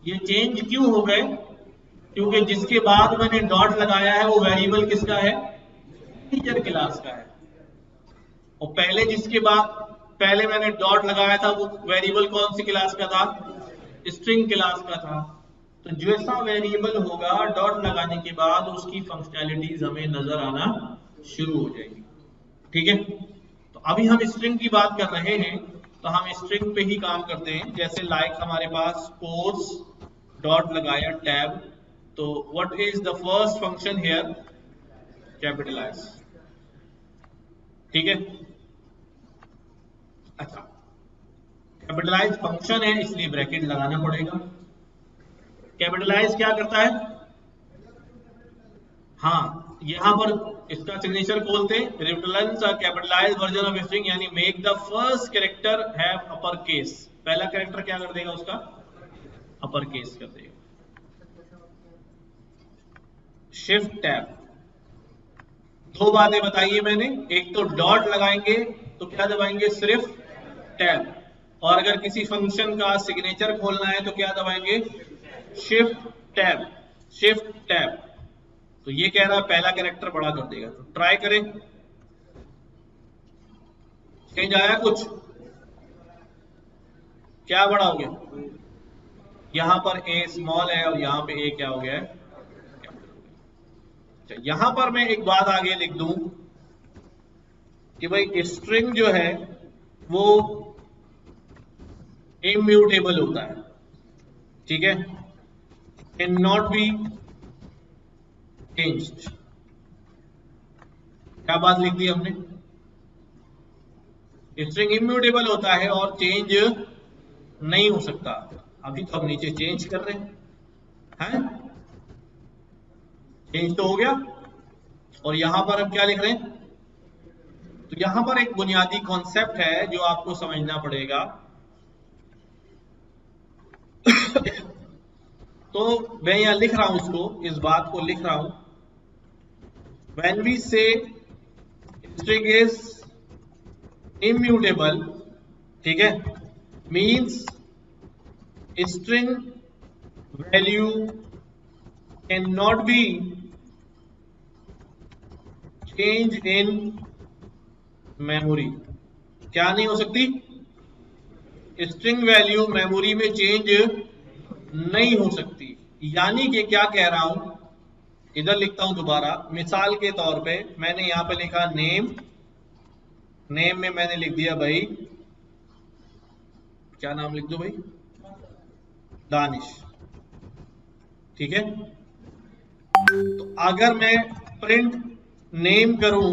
ये चेंज क्यों हो गए? क्योंकि जिसके बाद मैंने डॉट लगाया है वो वेरिएबल किसका है? इंटीजर क्लास का है। और पहले जिसके बाद पहले मैंने डॉट लगाया था वो वेरिएबल कौन सी क्लास का था? स्ट्रिंग क्लास का था। तो जैसा वेरिएबल होगा डॉट लगाने के बाद उसकी फंक्शनैलिटीज हमें नजर आना शुरू हो जाएगी। ठीक है, तो अभी हम स्ट्रिंग की बात कर रहे हैं, तो हम स्ट्रिंग पे ही काम करते हैं। जैसे लाइक हमारे पास कोर्स डॉट लगाया टैब, तो what is the first function here? Capitalize. ठीक है, अच्छा कैपिटलाइज फंक्शन है इसलिए ब्रैकेट लगाना पड़ेगा। कैपिटलाइज क्या करता है? हाँ, यहां पर इसका सिग्नेचर खोलते, returns a capitalised version of string, यानी make the first character have upper case. पहला कैरेक्टर क्या कर देगा? उसका अपर केस कर देगा। शिफ्ट टैब, दो बातें बताइए मैंने, एक तो डॉट लगाएंगे तो क्या दबाएंगे? सिर्फ टैब, और अगर किसी फंक्शन का सिग्नेचर खोलना है तो क्या दबाएंगे? Shift tab. शिफ्ट टैब, तो ये कह रहा है पहला कैरेक्टर बड़ा कर देगा, तो ट्राई करें। चेंज आया कुछ? क्या बड़ा हो गया? यहां पर ए स्मॉल है और यहां पे ए क्या हो गया है? यहां पर मैं एक बात आगे लिख दूं कि भाई स्ट्रिंग जो है वो इम्यूटेबल होता है। ठीक है, कैन नॉट बी चेंज्ड। क्या बात लिख दी हमने? स्ट्रिंग इम्यूटेबल होता है और चेंज नहीं हो सकता। अभी तो हम नीचे चेंज कर रहे हैं, चेंज तो हो गया, और यहां पर हम क्या लिख रहे हैं? तो यहां पर एक बुनियादी कॉन्सेप्ट है जो आपको समझना पड़ेगा। तो मैं यहां लिख रहा हूं उसको, इस बात को लिख रहा हूं, when we say string is immutable, ठीक है, means string value cannot be changed in memory। क्या नहीं हो सकती? स्ट्रिंग वैल्यू मेमोरी में चेंज नहीं हो सकती। यानी कि क्या कह रहा हूं, इधर लिखता हूं दोबारा, मिसाल के तौर पे मैंने यहां पे लिखा नेम, नेम में मैंने लिख दिया भाई, क्या नाम लिख दो भाई? दानिश। ठीक है, तो अगर मैं प्रिंट नेम करूं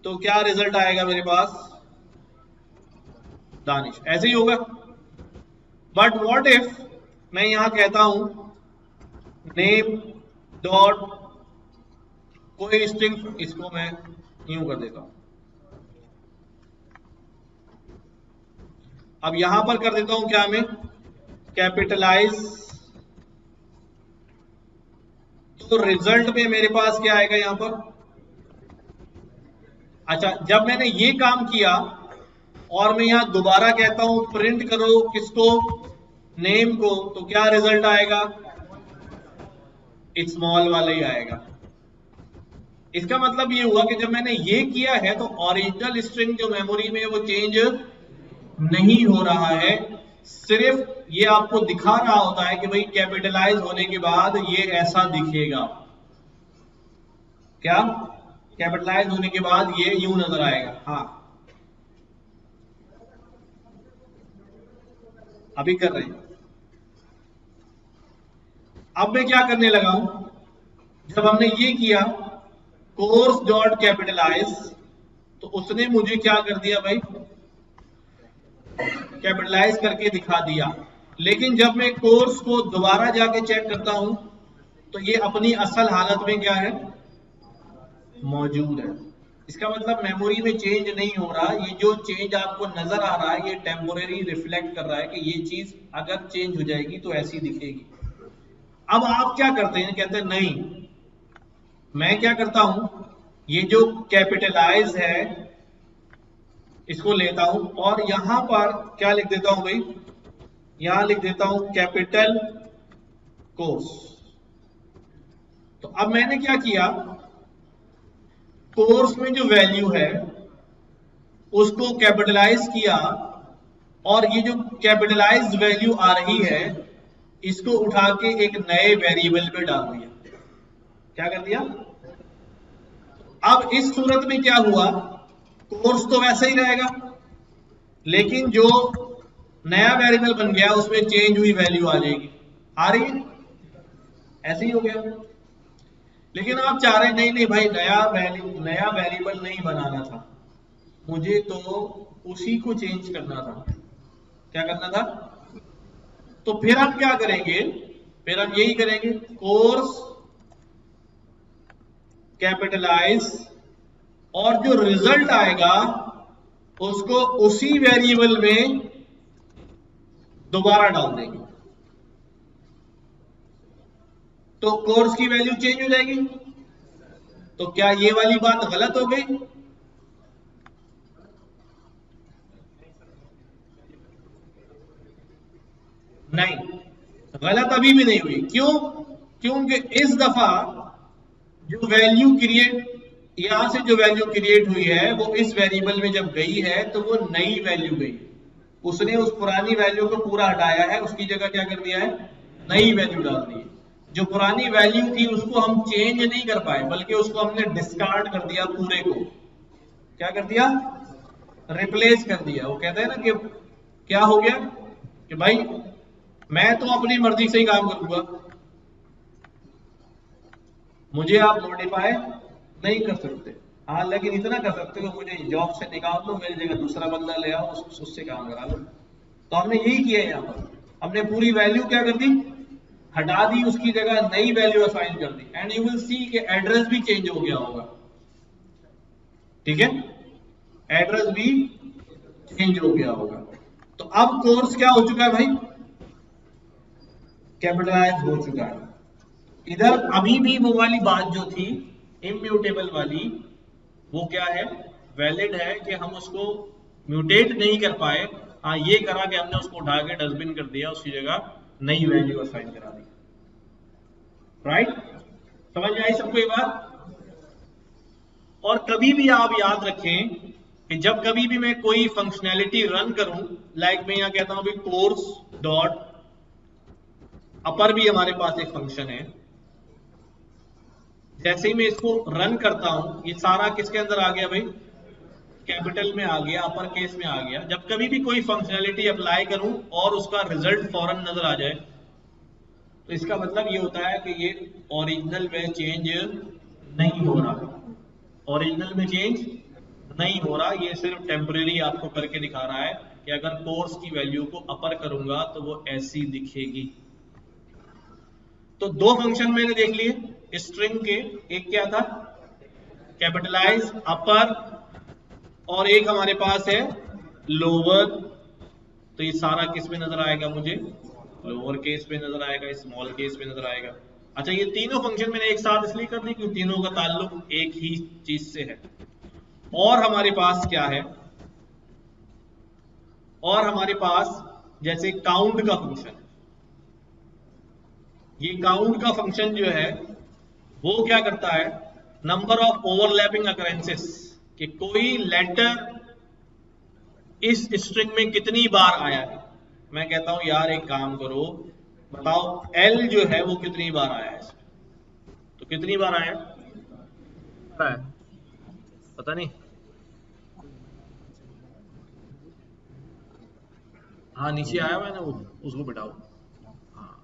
तो क्या रिजल्ट आएगा मेरे पास? दानिश। ऐसे ही होगा। बट व्हाट इफ मैं यहां कहता हूं नेम डॉट कोई स्ट्रिंग, इसको मैं यूं कर देता हूं, अब यहां पर कर देता हूं क्या मैं? कैपिटलाइज। तो रिजल्ट में मेरे पास क्या आएगा यहां पर? अच्छा, जब मैंने ये काम किया और मैं यहां दोबारा कहता हूं प्रिंट करो किसको? नेम को, तो क्या रिजल्ट आएगा? स्मॉल वाला ही आएगा। इसका मतलब ये हुआ कि जब मैंने ये किया है तो ओरिजिनल स्ट्रिंग जो मेमोरी में वो चेंज नहीं हो रहा है, सिर्फ ये आपको दिखा रहा होता है कि भाई कैपिटलाइज होने के बाद ये ऐसा दिखेगा। क्या? कैपिटलाइज होने के बाद ये यूं नजर आएगा। हाँ, अभी कर रहे हैं। अब मैं क्या करने लगा हूं, जब हमने ये किया कोर्स डॉट कैपिटलाइज, तो उसने मुझे क्या कर दिया भाई? कैपिटलाइज करके दिखा दिया। लेकिन जब मैं कोर्स को दोबारा जाके चेक करता हूं तो ये अपनी असल हालत में क्या है? मौजूद है। इसका मतलब मेमोरी में चेंज नहीं हो रहा। ये जो चेंज आपको नजर आ रहा है ये टेम्पोरेरी रिफ्लेक्ट कर रहा है कि ये चीज अगर चेंज हो जाएगी तो ऐसी दिखेगी। अब आप क्या करते हैं? कहते हैं नहीं, मैं क्या करता हूं, ये जो कैपिटलाइज है इसको लेता हूं और यहां पर क्या लिख देता हूं भाई? यहां लिख देता हूं कैपिटल कोर्स। तो अब मैंने क्या किया, कोर्स में जो वैल्यू है उसको कैपिटलाइज किया और ये जो कैपिटलाइज वैल्यू आ रही है इसको उठा के एक नए वेरिएबल पे डाल दिया। क्या कर दिया? अब इस सूरत में क्या हुआ, कोर्स तो वैसा ही रहेगा, लेकिन जो नया वेरिएबल बन गया उसमें चेंज हुई वैल्यू आ जाएगी। आ रही है? ऐसे ही हो गया। लेकिन आप चाह रहे नहीं नहीं भाई, नया वेरिएबल नहीं बनाना था मुझे, तो उसी को चेंज करना था। क्या करना था? तो फिर हम क्या करेंगे, फिर हम यही करेंगे, कोर्स कैपिटलाइज, और जो रिजल्ट आएगा उसको उसी वेरिएबल में दोबारा डाल देंगे, तो कोर्स की वैल्यू चेंज हो जाएगी। तो क्या ये वाली बात गलत हो गई? नहीं, गलत अभी भी नहीं हुई। क्यों? क्योंकि इस दफा जो वैल्यू क्रिएट, यहां से जो वैल्यू क्रिएट हुई है वो इस वेरिएबल में जब गई है तो वो नई वैल्यू गई, उसने उस पुरानी वैल्यू को पूरा हटाया है, उसकी जगह क्या कर दिया है, नई वैल्यू डाल दी है। जो पुरानी वैल्यू थी उसको हम चेंज नहीं कर पाए, बल्कि उसको हमने डिस्कार्ड कर दिया पूरे को। क्या कर दिया? रिप्लेस कर दिया। वो कहते हैं ना कि क्या हो गया कि भाई मैं तो अपनी मर्जी से ही काम करूंगा, मुझे आप मॉडिफाई नहीं कर सकते। हाँ, लेकिन इतना कर सकते हो, मुझे जॉब से निकाल दो, मेरी जगह दूसरा बंदा ले आओ, उससे काम करा लो। तो हमने यही किया है। यहाँ पर हमने पूरी वैल्यू क्या कर दी, हटा दी, उसकी जगह नई वैल्यू असाइन कर दी। एंड यू विल सी कि एड्रेस भी चेंज हो गया होगा। ठीक है, एड्रेस भी चेंज हो गया होगा। तो अब कोर्स क्या हो चुका है भाई, कैपिटलाइज हो चुका है। इधर अभी भी वो वाली बात जो थी इम्यूटेबल वाली, वो क्या है, वैलिड है कि हम उसको म्यूटेट नहीं कर पाए। हाँ, ये करा कि हमने उसको उठा के डस्टबिन कर दिया, उसकी जगह नई वैल्यू असाइन करा दी। राइट? समझ में आई सबको ये बात? और कभी भी आप याद रखें कि जब कभी भी मैं कोई फंक्शनैलिटी रन करूं, लाइक मैं यहां कहता हूं भी कोर्स डॉट अपर, भी हमारे पास एक फंक्शन है। जैसे ही मैं इसको रन करता हूं, ये सारा किसके अंदर आ गया भाई, कैपिटल में आ गया, अपर केस में आ गया। जब कभी भी कोई फंक्शनैलिटी अप्लाई करूं और उसका रिजल्ट फौरन नजर आ जाए, तो इसका मतलब ये होता है कि ये ओरिजिनल में चेंज नहीं हो रहा, ओरिजिनल में चेंज नहीं हो रहा, ये सिर्फ टेम्परेरी आपको करके दिखा रहा है कि अगर कोर्स की वैल्यू को अपर करूंगा तो वो ऐसी दिखेगी। तो दो फंक्शन मैंने देख लिए स्ट्रिंग के, एक क्या था, कैपिटलाइज अपर, और एक हमारे पास है लोअर। तो ये सारा किस में नजर आएगा, मुझे लोअर केस में नजर आएगा, स्मॉल केस में नजर आएगा। अच्छा, ये तीनों फंक्शन मैंने एक साथ इसलिए कर दी क्योंकि तीनों का ताल्लुक एक ही चीज से है। और हमारे पास क्या है, और हमारे पास जैसे काउंट का फंक्शन, ये काउंट का फंक्शन जो है वो क्या करता है, नंबर ऑफ ओवरलैपिंग अकरेंसेस, कि कोई लेटर इस स्ट्रिंग में कितनी बार आया है। मैं कहता हूं यार एक काम करो, बताओ एल जो है वो कितनी बार आया है इसमें, तो कितनी बार आया है, पता नहीं। हाँ, नीचे आया मैंने, वो उसको बिठाओ। हाँ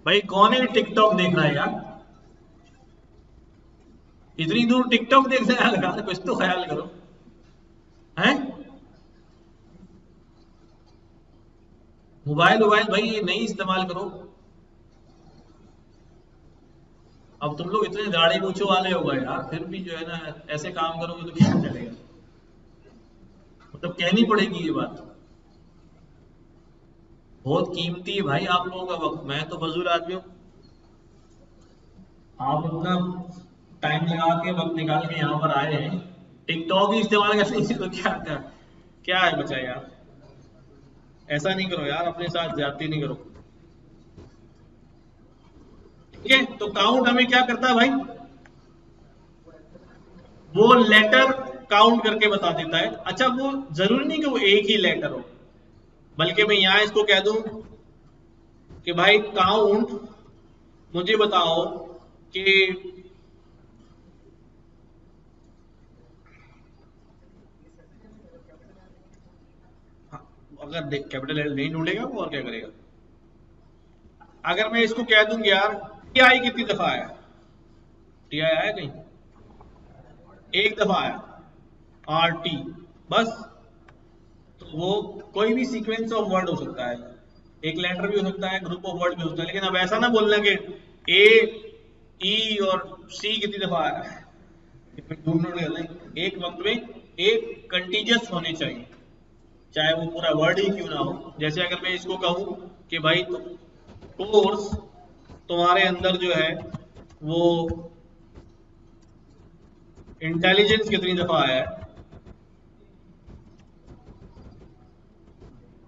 भाई, कौन है टिकटॉक देख रहा है यार, इतनी दूर टिकटॉक देखने आया लगा, कुछ तो ख्याल करो हैं। मोबाइल भाई ये नहीं इस्तेमाल करो। अब तुम लोग इतने दाढ़ी मूछों वाले हो गए यार, फिर भी जो है ना ऐसे काम करोगे तो क्या चलेगा, मतलब कहनी पड़ेगी ये बात। बहुत कीमती है भाई आप लोगों का वक्त, मैं तो फजूल आदमी हूँ। आप इतना टाइम लगा के वक्त निकाल के यहाँ पर आए हैं, टिकटॉक ही इस्तेमाल करने से तो क्या क्या क्या है बचा यार। ऐसा नहीं करो यार, अपने साथ ज्यादती नहीं करो। ठीक है, तो काउंट हमें क्या करता है भाई, वो लेटर काउंट करके बता देता है। अच्छा, वो जरूरी नहीं कि वो एक ही लेटर हो, बल्कि मैं यहां इसको कह दूं कि भाई काउंट, मुझे बताओ कि अगर कैपिटल एल नहीं ढूंढेगा वो और क्या करेगा। अगर मैं इसको कह दूं यार टी आई कितनी दफा आया, टी आई आया कहीं, एक दफा आया, आर टी, बस। तो वो कोई भी सीक्वेंस ऑफ वर्ड हो सकता है, एक लेटर भी हो सकता है, ग्रुप ऑफ वर्ड भी हो सकता है, लेकिन अब ऐसा ना बोलना कि ए ई और सी कितनी दफा आया, एक वक्त में एक कंटीजियस होने चाहिए, चाहे वो पूरा वर्ड ही क्यों ना हो। जैसे अगर मैं इसको कहूं कि भाई तो कोर्स तुम्हारे अंदर जो है वो इंटेलिजेंस कितनी दफा आया है,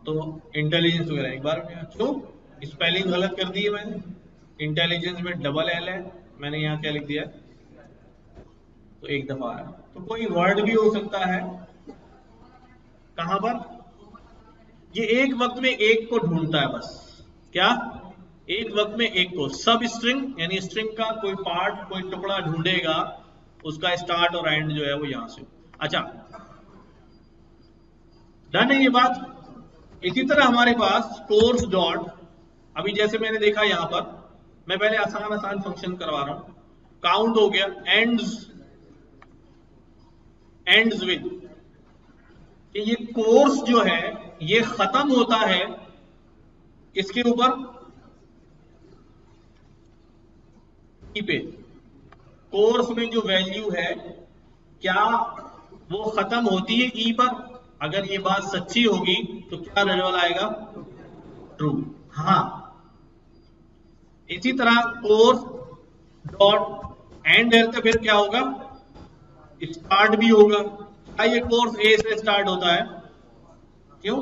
तो इंटेलिजेंस वगैरह एक बार में, क्यों स्पेलिंग गलत कर दी है मैंने, इंटेलिजेंस में डबल एल है, मैंने यहाँ क्या लिख दिया है, तो एक दफा आया। तो कोई वर्ड भी हो सकता है, कहां पर, ये एक वक्त में एक को ढूंढता है बस, क्या, एक वक्त में एक को, सब स्ट्रिंग यानी स्ट्रिंग का कोई पार्ट, कोई टुकड़ा ढूंढेगा, उसका स्टार्ट और एंड जो है वो यहां से। अच्छा, डन है ये बात। इसी तरह हमारे पास कोर्स डॉट, अभी जैसे मैंने देखा यहां पर, मैं पहले आसान आसान फंक्शन करवा रहा हूं, काउंट हो गया, एंड्स विद, ये कोर्स जो है ये खत्म होता है किसके ऊपर, ई पे। कोर्स में जो वैल्यू है क्या वो खत्म होती है ई पर, अगर ये बात सच्ची होगी तो क्या रिजल्ट आएगा, ट्रू। हाँ, इसी तरह कोर्स डॉट एंड है तो फिर क्या होगा, स्टार्ट भी होगा। क्या ये कोर्स ए से स्टार्ट होता है, क्यों,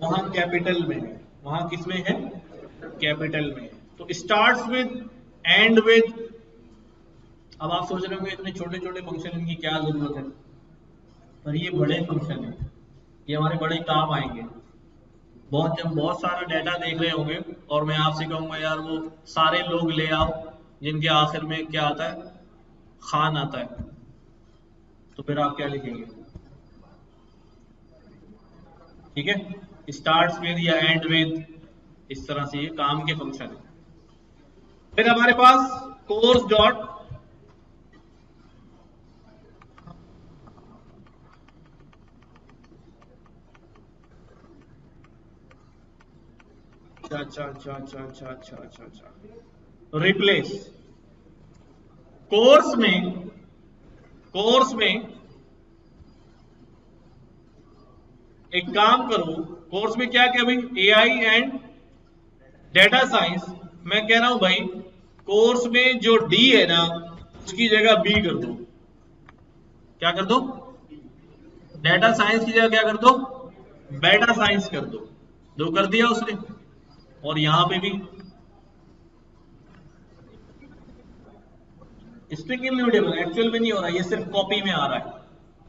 वहां कैपिटल में है, वहां किसमें है, कैपिटल में है, तो स्टार्ट्स विद, एंड विद। अब आप सोच रहे होंगे इतने छोटे छोटे फंक्शन इनकी क्या जरूरत है, पर ये बड़े फंक्शन है, ये हमारे बड़े काम आएंगे। बहुत जब बहुत सारा डाटा देख रहे होंगे और मैं आपसे कहूंगा यार वो सारे लोग ले आओ जिनके आखिर में क्या आता है, खान आता है, तो फिर आप क्या लिखेंगे, ठीक है, स्टार्ट्स विद या एंड विद, इस तरह से ये काम के फंक्शन है। फिर हमारे पास कोर्स डॉट, अच्छा, रिप्लेस। कोर्स में एक काम करो, कोर्स में क्या क्या भाई, एआई एंड डेटा साइंस, मैं कह रहा हूं भाई कोर्स में जो डी है ना उसकी जगह बी कर दो, क्या कर दो, डेटा साइंस की जगह क्या कर दो, बेटा साइंस कर दो, दो कर दिया उसने। और यहां पे भी स्ट्रिंग इम्यूटेबल एक्चुअल में नहीं हो रहा, ये सिर्फ कॉपी में आ रहा है,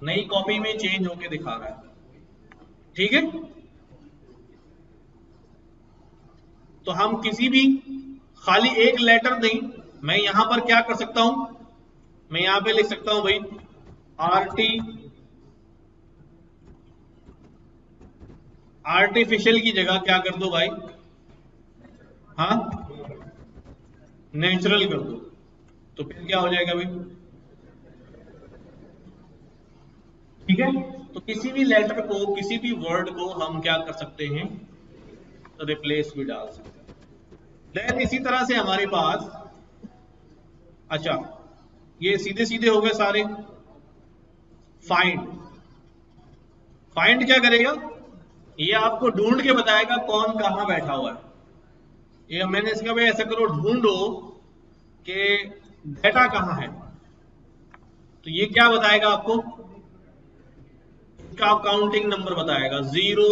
नई कॉपी में चेंज होके दिखा रहा है, ठीक है। तो हम किसी भी खाली एक लेटर नहीं, मैं यहां पर क्या कर सकता हूं, मैं यहां पे लिख सकता हूं भाई आर्टिफिशियल की जगह क्या कर दो भाई, हाँ नेचुरल कर दो, तो फिर क्या हो जाएगा भाई, ठीक है। तो किसी भी लेटर को, किसी भी वर्ड को हम क्या कर सकते हैं, रिप्लेस भी डाल सकते हैं। देन इसी तरह से हमारे पास, अच्छा ये सीधे सीधे हो गए सारे। फाइंड क्या करेगा, ये आपको ढूंढ के बताएगा कौन कहां बैठा हुआ है। ये मैंने इसका भाई ऐसा करो, ढूंढो कि डेटा कहां है, तो ये क्या बताएगा आपको, इसका काउंटिंग नंबर बताएगा, 0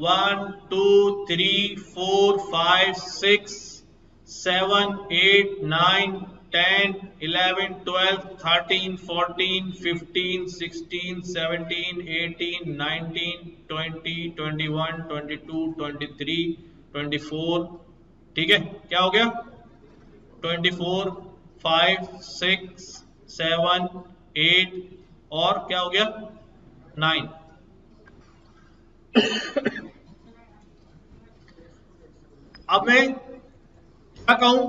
1 2 3 4 5 6 7 8 9 10, 11, 12, 13, 14, 15, 16, 17, 18, 19, 20, 21, 22, 23, 24, ठीक है, क्या हो गया 24, 5, 6, 7, 8 और क्या हो गया 9। अब मैं क्या कहूं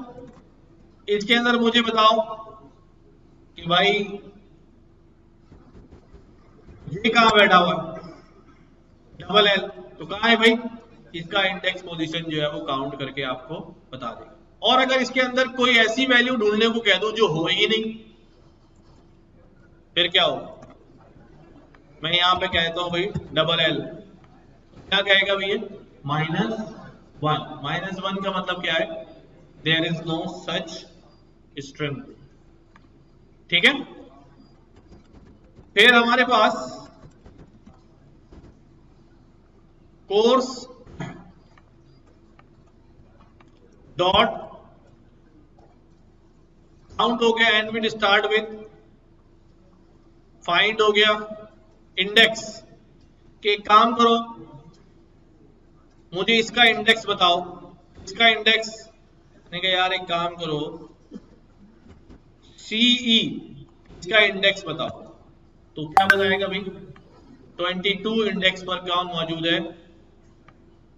इसके अंदर, मुझे बताओ कि भाई ये कहां बैठा हुआ है, डबल एल, तो कहां है भाई, इसका इंडेक्स पोजीशन जो है वो काउंट करके आपको बता देगा। और अगर इसके अंदर कोई ऐसी वैल्यू ढूंढने को कह दो जो हो ही नहीं, फिर क्या होगा, मैं यहां पे कहता हूं भाई डबल एल, क्या कहेगा भैया -1। -1 का मतलब क्या है, there is no such string, ठीक है। फिर हमारे पास कोर्स डॉट काउंट हो गया, and will start with find हो गया, इंडेक्स के काम करो, मुझे इसका इंडेक्स बताओ, इसका इंडेक्स, मैंने कहा यार एक काम करो सीई, इसका इंडेक्स बताओ, तो क्या बताएगा भाई 22 इंडेक्स पर कौन मौजूद है,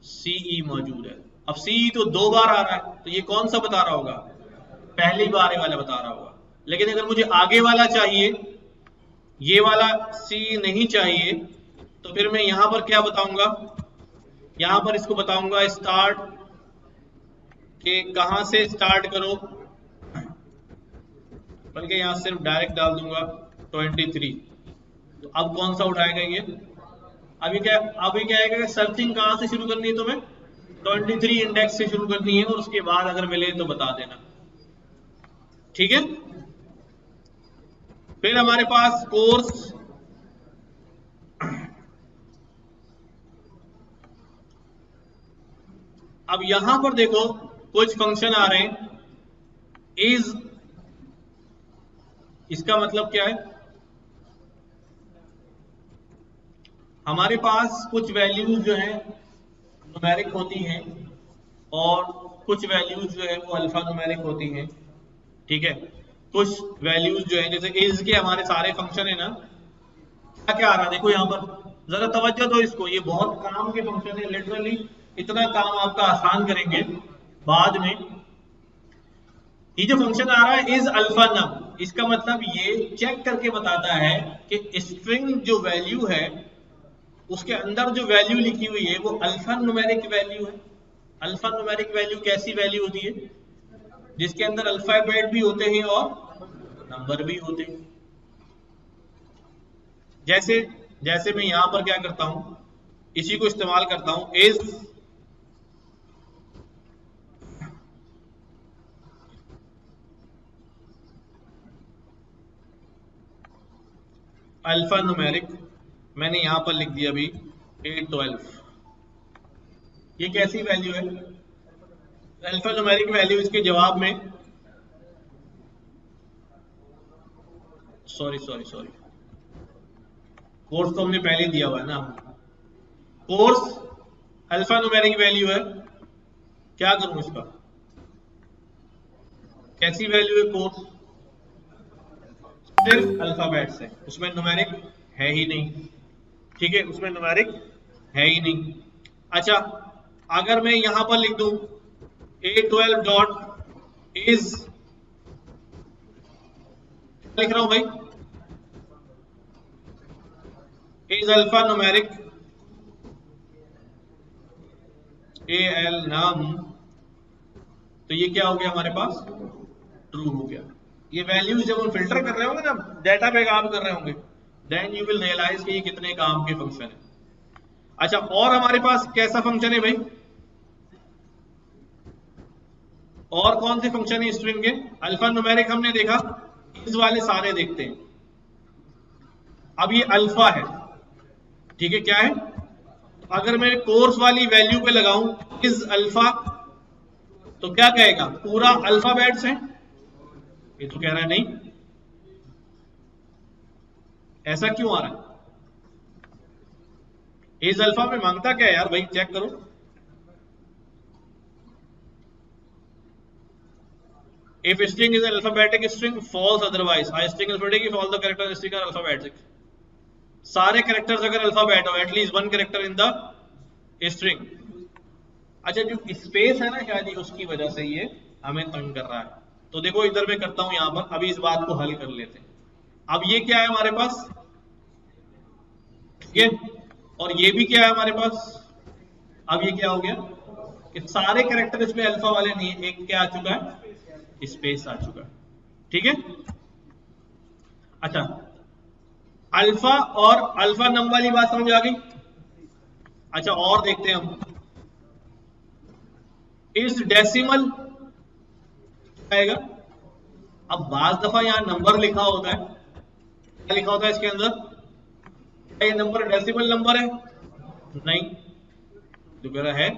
सीई मौजूद है। अब सीई तो 2 बार आ रहा है, तो ये कौन सा बता रहा होगा, पहली बार वाला बता रहा होगा। लेकिन अगर मुझे आगे वाला चाहिए, ये वाला सी नहीं चाहिए, तो फिर मैं यहां पर क्या बताऊंगा, यहां पर इसको बताऊंगा स्टार्ट के कहां से स्टार्ट करो, बल्कि यहां सिर्फ डायरेक्ट डाल दूंगा 23। तो अब कौन सा उठाएगा ये, अभी क्या आएगा, सर्चिंग कहां से शुरू करनी है तुम्हें, 23 इंडेक्स से शुरू करनी है, और उसके बाद अगर मिले तो बता देना, ठीक है। फिर हमारे पास कोर्स अब यहां पर देखो कुछ फंक्शन आ रहे हैं, इज, इसका मतलब क्या है, हमारे पास कुछ वैल्यूज जो है न्यूमेरिक होती हैं और कुछ वैल्यूज जो है वो अल्फा न्यूमेरिक होती हैं, ठीक है। कुछ वैल्यूज जो है जैसे इज के हमारे सारे फंक्शन है ना, क्या क्या आ रहा है देखो यहां पर, जरा तवज्जो दो इसको, ये बहुत काम के फंक्शन है, लिटरली इतना काम आपका आसान करेंगे बाद में। ये जो फंक्शन आ रहा है इज अल्फा नम, इसका मतलब ये चेक करके बताता है कि स्ट्रिंग जो वैल्यू है उसके अंदर जो वैल्यू लिखी हुई है वो अल्फा न्यूमेरिक वैल्यू है। अल्फा न्यूमेरिक वैल्यू कैसी वैल्यू होती है, जिसके अंदर अल्फाबेट भी होते हैं और नंबर भी होते हैं। जैसे जैसे मैं यहां पर क्या करता हूं, इसी को इस्तेमाल करता हूं, इज अल्फा न्यूमेरिक, मैंने यहां पर लिख दिया अभी 812, ये कैसी वैल्यू है, अल्फा न्यूमेरिक वैल्यू, इसके जवाब में सॉरी कोर्स तो हमने पहले दिया हुआ है ना, कोर्स अल्फा न्यूमेरिक वैल्यू है, क्या करूं इसका, कैसी वैल्यू है कोर्स, सिर्फ अल्फाबेट्स है, उसमें न्यूमेरिक है ही नहीं, ठीक है, उसमें न्यूमेरिक है ही नहीं। अच्छा अगर मैं यहां पर लिख दूं A12 डॉट इज, लिख रहा हूं भाई, इज अल्फा न्यूमेरिक AL नम, तो ये क्या हो गया हमारे पास, ट्रू हो गया। ये वैल्यूज जब हम फिल्टर कर रहे होंगे ना, डाटा पे काम कर रहे होंगे, देन यू विल रियलाइज कि ये कितने काम के फंक्शन है। अच्छा और हमारे पास कैसा फंक्शन है भाई, और कौन से फंक्शन है स्ट्रिंग के, अल्फा न्यूमेरिक हमने देखा, इस वाले सारे देखते हैं। अब ये अल्फा है, ठीक है, क्या है, अगर मैं कोर्स वाली वैल्यू पे लगाऊं इज अल्फा, तो क्या कहेगा, पूरा अल्फाबेट्स है, ये तो कह रहा है नहीं, ऐसा क्यों आ रहा है? इस अल्फा में मांगता क्या है यार भाई, चेक करो। If string is an alphabetic string, false otherwise. A string is alphabetic if all the characters in the string are alphabetic. सारे characters अगर alphabet हो, at least one character in the string. अच्छा, जो space है ना शायद उसकी वजह से ये हमें तंग कर रहा है। तो देखो इधर मैं करता हूं यहां पर, अभी इस बात को हल कर लेते हैं। अब ये क्या है हमारे पास, ठीक है, और ये भी क्या है हमारे पास। अब ये क्या हो गया कि सारे कैरेक्टर इसमें अल्फा वाले नहीं है, एक क्या आ चुका है, स्पेस आ चुका है, ठीक है। अच्छा, अल्फा और अल्फा नम वाली बात समझ आ गई। अच्छा, और देखते हैं हम, इस डेसिमल आएगा। अब बाज दफा यहां नंबर लिखा होता है, क्या लिखा होता है इसके अंदर, क्या ये नंबर डेसिमल नंबर है? नहीं, जो कह रहा है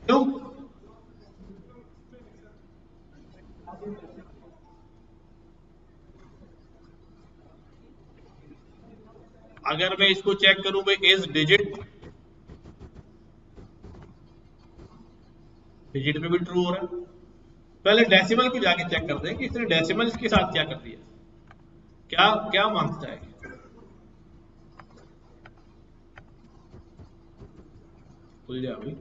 क्यों? अगर मैं इसको चेक करूं भाई, इज डिजिट, डिजिट में भी ट्रू हो रहा है। पहले डेसिमल को जाके चेक करते हैं कि इसने डेसिमल के साथ क्या कर दिया, क्या क्या मांगता है। खुल जा भाई,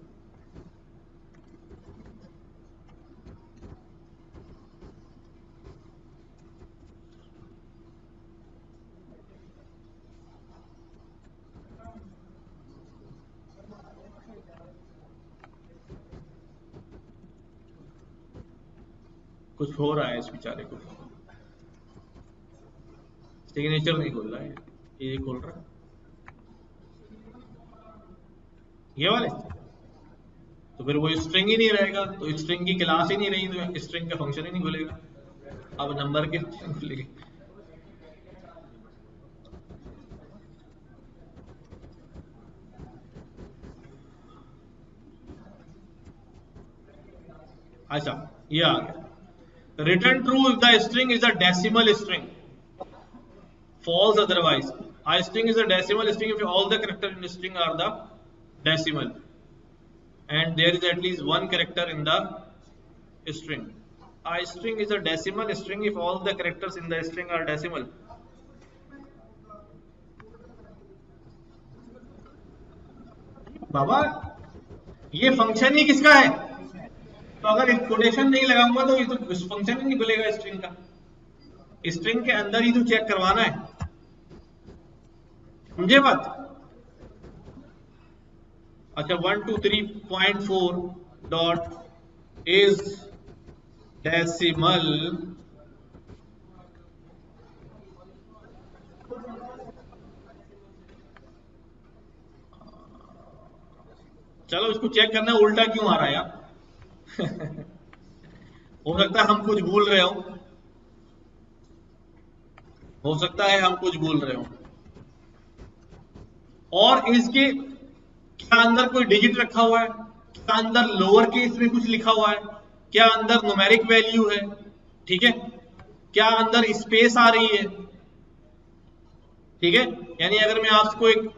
कुछ हो रहा है इस बेचारे को, सिग्नेचर नहीं खोल रहा है, ये खोल रहा है ये वाले, तो फिर वो स्ट्रिंग ही नहीं रहेगा, तो स्ट्रिंग की क्लास ही नहीं रही, तो स्ट्रिंग का फंक्शन ही नहीं खुलेगा। अब नंबर के खुलेगी। अच्छा, ये आ गया, return true if the string is a decimal string, false otherwise. A string is a decimal string if all the characters in the string are the decimal and there is at least one character in the string. A string is a decimal string if all the characters in the string are decimal. बाबा, ये function ही किसका है? तो अगर quotation नहीं लगाऊंगा तो ये तो फंक्शन ही नहीं खुलेगा स्ट्रिंग का। स्ट्रिंग के अंदर ही तो चेक करवाना है, समझे बात? अच्छा, 123.4 डॉट इज डेसिमल, चलो इसको चेक करना उल्टा क्यों आ रहा है यार। हो सकता है हम कुछ भूल रहे हो सकता है हम कुछ भूल रहे हो। और इसके क्या अंदर कोई डिजिट रखा हुआ है, क्या अंदर लोअर केस में कुछ लिखा हुआ है, क्या अंदर न्यूमेरिक वैल्यू है, ठीक है, क्या अंदर स्पेस आ रही है, ठीक है। यानी अगर मैं आपको एक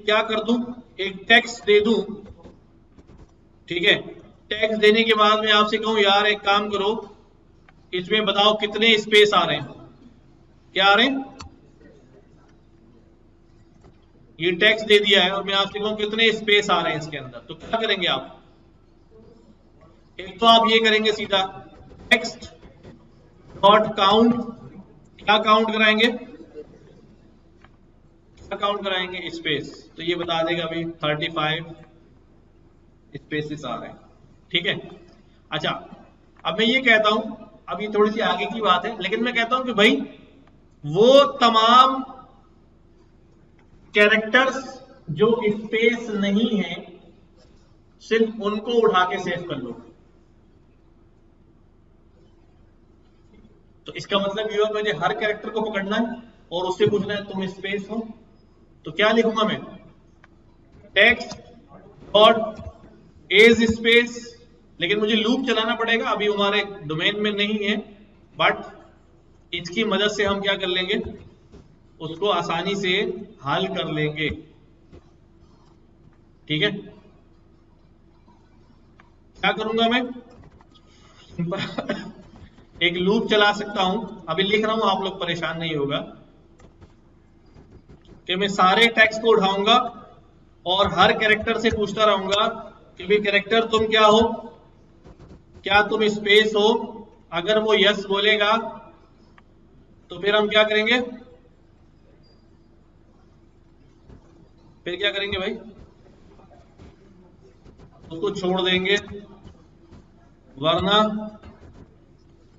क्या कर दूं, एक टेक्स्ट दे दूं, ठीक है, टेक्स्ट देने के बाद मैं आपसे कहूं यार एक काम करो, इसमें बताओ कितने स्पेस आ रहे हैं, क्या आ रहे हैं, ये टेक्स्ट दे दिया है और मैं आपसे कहूं कितने स्पेस आ रहे हैं इसके अंदर, तो क्या करेंगे आप? एक तो आप ये करेंगे सीधा टेक्स्ट डॉट काउंट, क्या काउंट कराएंगे, क्या काउंट कराएंगे, स्पेस, तो ये बता देगा भाई 35 स्पेसेस आ रहे हैं, ठीक है। अच्छा, अब मैं ये कहता हूं, अब ये थोड़ी सी आगे की बात है, लेकिन मैं कहता हूं कि भाई वो तमाम कैरेक्टर्स जो स्पेस नहीं है सिर्फ उनको उठा के सेव कर लो। तो इसका मतलब ये मुझे हर कैरेक्टर को पकड़ना है और उससे पूछना है तुम स्पेस हो, तो क्या लिखूंगा मैं, टेक्स्ट डॉट एज स्पेस लेकिन मुझे लूप चलाना पड़ेगा, अभी हमारे डोमेन में नहीं है, बट इसकी मदद से हम क्या कर लेंगे, उसको आसानी से हल कर लेंगे। ठीक है, क्या करूंगा मैं, एक लूप चला सकता हूं, अभी लिख रहा हूं, आप लोग परेशान नहीं होगा, कि मैं सारे टेक्स्ट को उठाऊंगा और हर कैरेक्टर से पूछता रहूंगा कि भाई कैरेक्टर तुम क्या हो, क्या तुम स्पेस हो, अगर वो यस बोलेगा तो फिर हम क्या करेंगे, फिर क्या करेंगे भाई, उसको छोड़ देंगे, वरना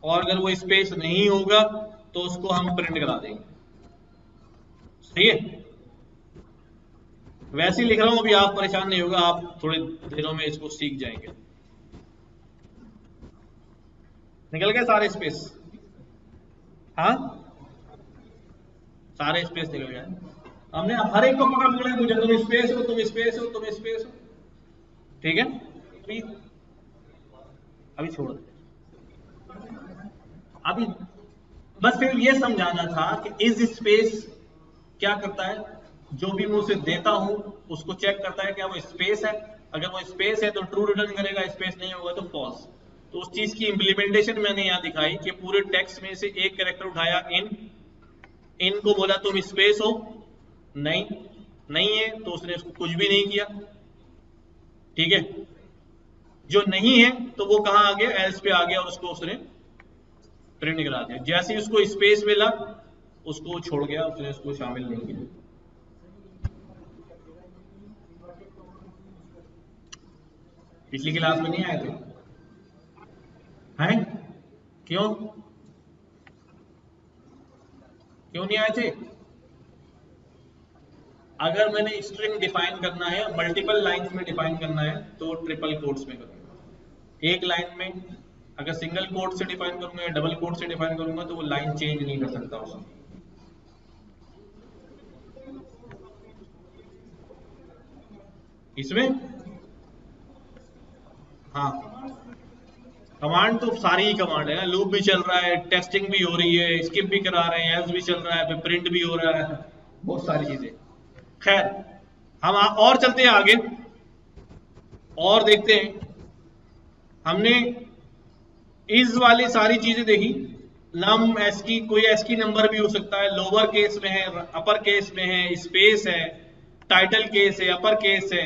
और अगर वो स्पेस नहीं होगा तो उसको हम प्रिंट करा देंगे। सही है, वैसे ही लिख रहा हूं, अभी आप परेशान नहीं होगा, आप थोड़े दिनों में इसको सीख जाएंगे। निकल गए सारे स्पेस, हाँ सारे स्पेस निकल गए, हमने हर एक को पकड़ पकड़ के पूछा, तुम स्पेस हो, तुम स्पेस हो, तुम स्पेस हो। ठीक है, अभी अभी छोड़ दे, अभी बस फिर ये समझाना था कि इज स्पेस क्या करता है, जो भी मैं उसे देता हूं उसको चेक करता है क्या वो स्पेस है, अगर वो स्पेस है तो ट्रू रिटर्न करेगा, स्पेस नहीं होगा तो फॉल्स। तो उस चीज की इंप्लीमेंटेशन मैंने यहां दिखाई कि पूरे टेक्स्ट में से एक कैरेक्टर उठाया, इन को बोला तुम स्पेस हो, नहीं नहीं है तो उसने उसको कुछ भी नहीं किया। ठीक है, जो नहीं है तो वो कहां आ गया, एल्स पे आ गया और उसको उसने प्रिंट करा दिया। जैसे ही उसको स्पेस मिला उसको छोड़ गया, उसने उसको शामिल नहीं किया। पिछली क्लास में नहीं आए थे हैं, क्यों क्यों नहीं आए थे, अगर मैंने स्ट्रिंग डिफाइन करना है, मल्टीपल लाइंस में डिफाइन करना है तो ट्रिपल कोट्स में करूंगा। एक लाइन में अगर सिंगल कोट से डिफाइन करूंगा या डबल कोट से डिफाइन करूंगा तो वो लाइन चेंज नहीं कर सकता उसमें। इसमें हाँ, कमांड तो सारी ही कमांड है ना, लूप भी चल रहा है, टेस्टिंग भी हो रही है, स्किप भी करा रहे हैं, एल्स भी चल रहा है, फिर प्रिंट भी हो रहा है, बहुत सारी चीजें। खैर हम और चलते हैं आगे और देखते हैं, हमने इस वाली सारी चीजें देखी, नम एस की, कोई एस की नंबर भी हो सकता है, लोअर केस में है, अपर केस में है, स्पेस है, टाइटल केस है, अपर केस है,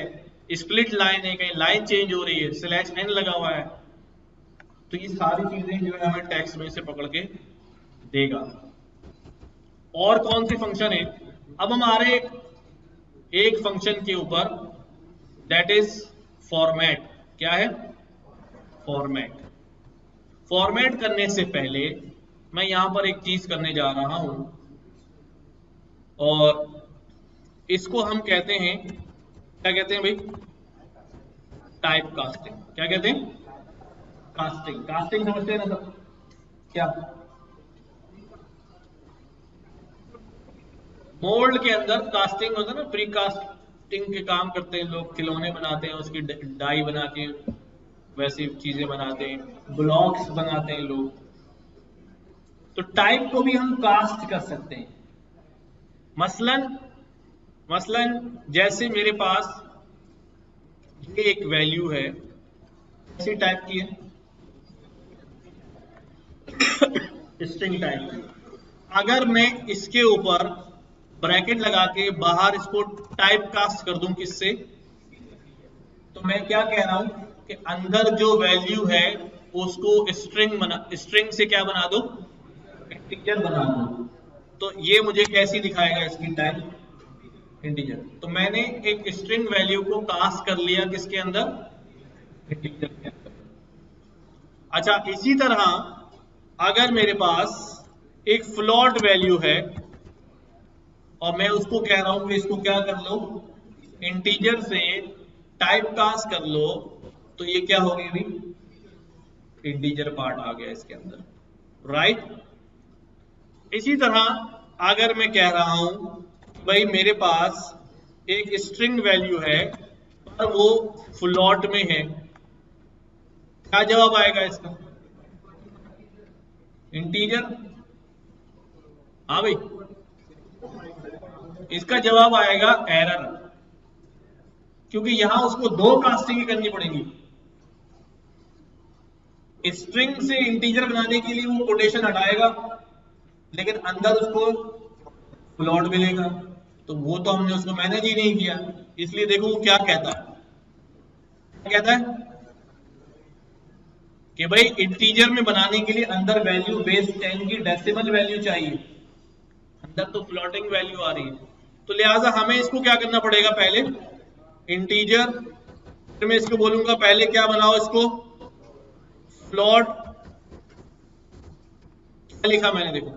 स्प्लिट लाइन है, कहीं लाइन चेंज हो रही है, स्लैश एन लगा हुआ है। तो ये सारी चीजें जो है हमें टेक्स्ट में से पकड़ के देगा। और कौन से फंक्शन है, अब हमारे एक फंक्शन के ऊपर, दैट इज फॉर्मेट। क्या है, फॉर्मेट। फॉर्मेट करने से पहले मैं यहां पर एक चीज करने जा रहा हूं और इसको हम कहते हैं, क्या कहते हैं भाई, टाइप कास्टिंग। क्या कहते हैं, कास्टिंग। कास्टिंग समझते हैं ना सब, क्या मोल्ड के अंदर कास्टिंग होता है ना, प्री कास्टिंग के काम करते हैं लोग, खिलौने बनाते हैं, उसकी डाई बना के वैसी चीजें बनाते हैं, ब्लॉक्स बनाते हैं लोग। तो टाइप को भी हम कास्ट कर सकते हैं। मसलन मसलन जैसे मेरे पास ये एक वैल्यू है, ऐसी टाइप की है, स्ट्रिंग टाइप की, अगर मैं इसके ऊपर ब्रैकेट लगा के बाहर इसको टाइप कास्ट कर दूं किससे, तो मैं क्या कह रहा हूं कि अंदर जो वैल्यू है उसको स्ट्रिंग से क्या बना दो, इंटीजर बना दो। तो ये मुझे कैसी दिखाएगा, इसकी टाइप इंटीजर। तो मैंने एक स्ट्रिंग वैल्यू को कास्ट कर लिया किसके अंदर, इंटीजर के अंदर। अच्छा, इसी तरह अगर मेरे पास एक फ्लोट वैल्यू है और मैं उसको कह रहा हूं कि इसको क्या कर लो, इंटीजर से टाइप कास्ट कर लो, तो ये क्या हो गई, इंटीजर पार्ट आ गया इसके अंदर, राइट। इसी तरह अगर मैं कह रहा हूं भाई मेरे पास एक स्ट्रिंग वैल्यू है पर वो फ्लोट में है, क्या जवाब आएगा इसका? इंटीजर। हाँ भाई, इसका जवाब आएगा एरर, क्योंकि यहां उसको दो कास्टिंग करनी पड़ेगी। स्ट्रिंग से इंटीजर बनाने के लिए वो कोटेशन हटाएगा, लेकिन अंदर उसको फ्लोट मिलेगा, तो वो तो हमने उसको मैनेज ही नहीं किया। इसलिए देखो वो क्या कहता है, कहता है कि भाई इंटीजर में बनाने के लिए अंदर वैल्यू बेस 10 की डेसिमल वैल्यू चाहिए, अंदर तो फ्लोटिंग वैल्यू आ रही है, तो लिहाजा हमें इसको क्या करना पड़ेगा, पहले इंटीजर, फिर मैं इसको बोलूंगा पहले क्या बनाओ, इसको फ्लोट। क्या लिखा मैंने, देखो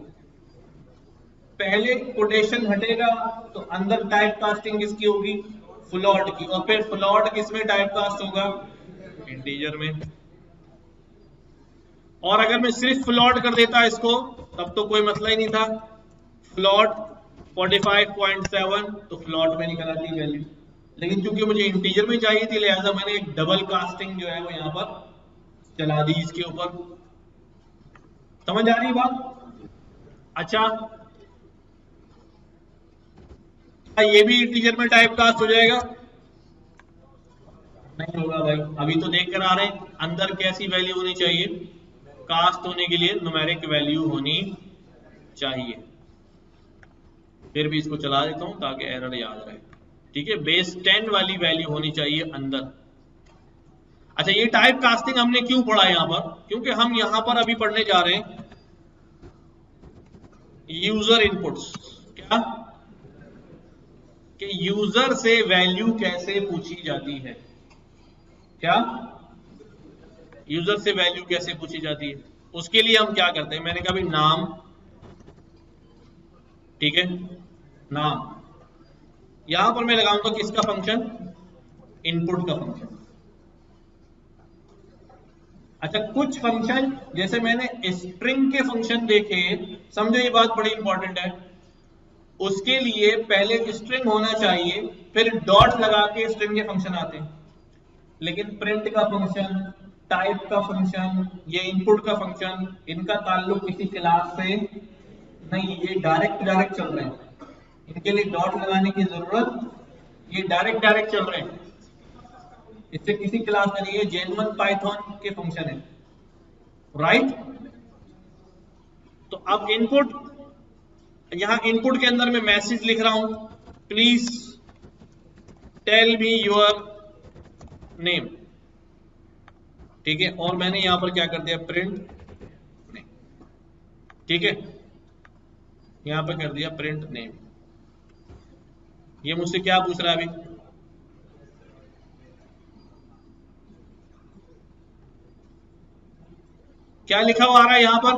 पहले कोटेशन हटेगा तो अंदर टाइप कास्टिंग किसकी होगी, फ्लोट की, और फिर फ्लोट किसमें टाइप कास्ट होगा, इंटीजर में। और अगर मैं सिर्फ फ्लोट कर देता इसको तब तो कोई मसला ही नहीं था, फ्लोट 45.7 तो फ्लोट में निकल आती वैल्यू, लेकिन चूंकि मुझे इंटीजर में चाहिए थी लिहाजा मैंने एक डबल कास्टिंग जो है वो यहां पर चला दी इसके ऊपर। समझ आ रही बात? अच्छा, ये भी इंटीजर में टाइप कास्ट हो जाएगा? नहीं होगा भाई, अभी तो देख कर आ रहे हैं अंदर कैसी वैल्यू होनी चाहिए, कास्ट होने के लिए न्यूमेरिक वैल्यू होनी चाहिए। फिर भी इसको चला देता हूं ताकि एरर याद रहे, ठीक है, बेस 10 वाली वैल्यू होनी चाहिए अंदर। अच्छा, ये टाइप कास्टिंग हमने क्यों पढ़ा यहां पर, क्योंकि हम यहां पर अभी पढ़ने जा रहे हैं यूजर इनपुट्स। क्या? कि यूजर से वैल्यू कैसे पूछी जाती है। क्या? यूजर से वैल्यू कैसे पूछी जाती है, उसके लिए हम क्या करते हैं, मैंने कहा भाई नाम, ठीक है, नाम, यहां पर मैं लगाऊंगा किसका फंक्शन, इनपुट का फंक्शन। अच्छा, कुछ फंक्शन जैसे मैंने स्ट्रिंग के फंक्शन देखे, समझो ये बात बड़ी इंपॉर्टेंट है, उसके लिए पहले स्ट्रिंग होना चाहिए, फिर डॉट लगा के स्ट्रिंग के फंक्शन आते हैं। लेकिन प्रिंट का फंक्शन, टाइप का फंक्शन, ये इनपुट का फंक्शन, इनका ताल्लुक किसी क्लास से नहीं, ये डायरेक्ट चल रहे हैं, इनके लिए डॉट लगाने की जरूरत, ये डायरेक्ट चल रहे हैं, इससे किसी क्लास में नहीं है, जेन्युइन पाइथन के फंक्शन है, राइट। तो अब इनपुट, यहां इनपुट के अंदर मैं मैसेज लिख रहा हूं, please tell me your name, ठीक है, और मैंने यहां पर क्या कर दिया, प्रिंट, ठीक है, यहां पर कर दिया प्रिंट नेम। ये मुझसे क्या पूछ रहा है अभी, क्या लिखा हुआ आ रहा है यहां पर,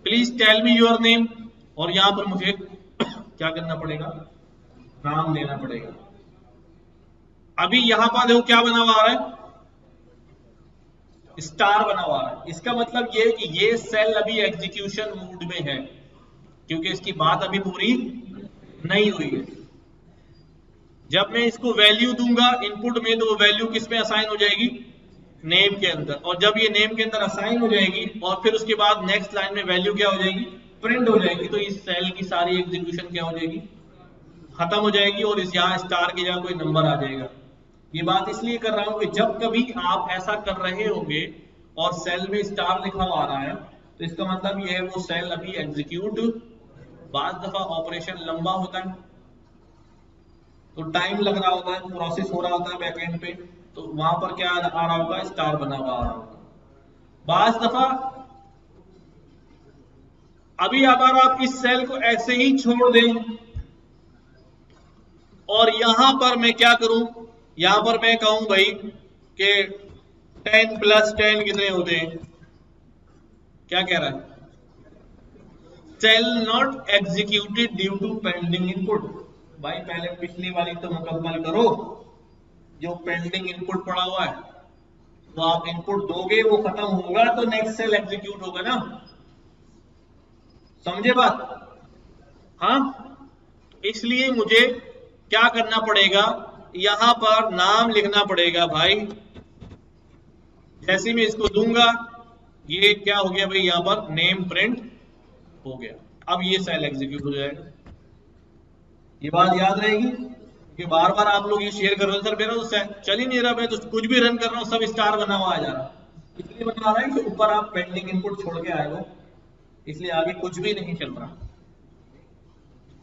please tell me your name, और यहां पर मुझे क्या करना पड़ेगा, नाम देना पड़ेगा। अभी यहां पर देखो क्या बना हुआ आ रहा है, स्टार बना हुआ है, इसका मतलब ये कि ये सेल अभी एग्जीक्यूशन मोड में है, क्योंकि इसकी बात अभी पूरी नहीं हुई है। जब मैं इसको वैल्यू दूंगा इनपुट में तो वो वैल्यू किस में असाइन हो जाएगी, नेम के अंदर, और जब ये नेम के अंदर असाइन हो जाएगी और फिर उसके बाद नेक्स्ट लाइन में वैल्यू क्या हो जाएगी, प्रिंट हो जाएगी, तो इस सेल की सारी एग्जीक्यूशन क्या हो जाएगी, खत्म हो जाएगी, और इस यहाँ स्टार की जगह कोई नंबर आ जाएगा। ये बात इसलिए कर रहा हूं कि जब कभी आप ऐसा कर रहे होंगे और सेल में स्टार लिखा हुआ आ रहा है, तो इसका मतलब ये है वो सेल अभी एग्जीक्यूट, बाज दफा ऑपरेशन लंबा होता है तो टाइम लग रहा होता है, प्रोसेस हो रहा होता है बैकएंड पे, तो वहां पर क्या आ रहा होगा, स्टार बना हुआ आ रहा होगा। बाज दफा अभी अगर आप इस सेल को ऐसे ही छोड़ दें और यहां पर मैं क्या करूं, यहां पर मैं कहूं भाई कि 10 + 10 कितने होते हैं, क्या कह रहा है, cell not executed due to pending input. भाई पहले पिछली वाली तो मुकम्मल करो, जो पेंडिंग इनपुट पड़ा हुआ है, तो आप इनपुट दोगे वो खत्म होगा तो नेक्स्ट सेल एग्जीक्यूट होगा ना, समझे बात? हाँ, इसलिए मुझे क्या करना पड़ेगा, यहां पर नाम लिखना पड़ेगा भाई, जैसे मैं इसको दूंगा ये क्या हो गया भाई, यहां पर नेम प्रिंट हो गया। अब ये सेल एग्जीक्यूट हो जाएगा। ये बात याद रहेगी कि बार बार आप लोग ये शेयर कर रहे हो सर मेरा तो चल ही नहीं रहा, मैं तो कुछ भी रन कर रहा हूँ सब स्टार बना हुआ आ जा रहा, इसलिए बता रहा है कि ऊपर आप पेंडिंग इनपुट छोड़ के आए हो, इसलिए आगे कुछ भी नहीं चल रहा।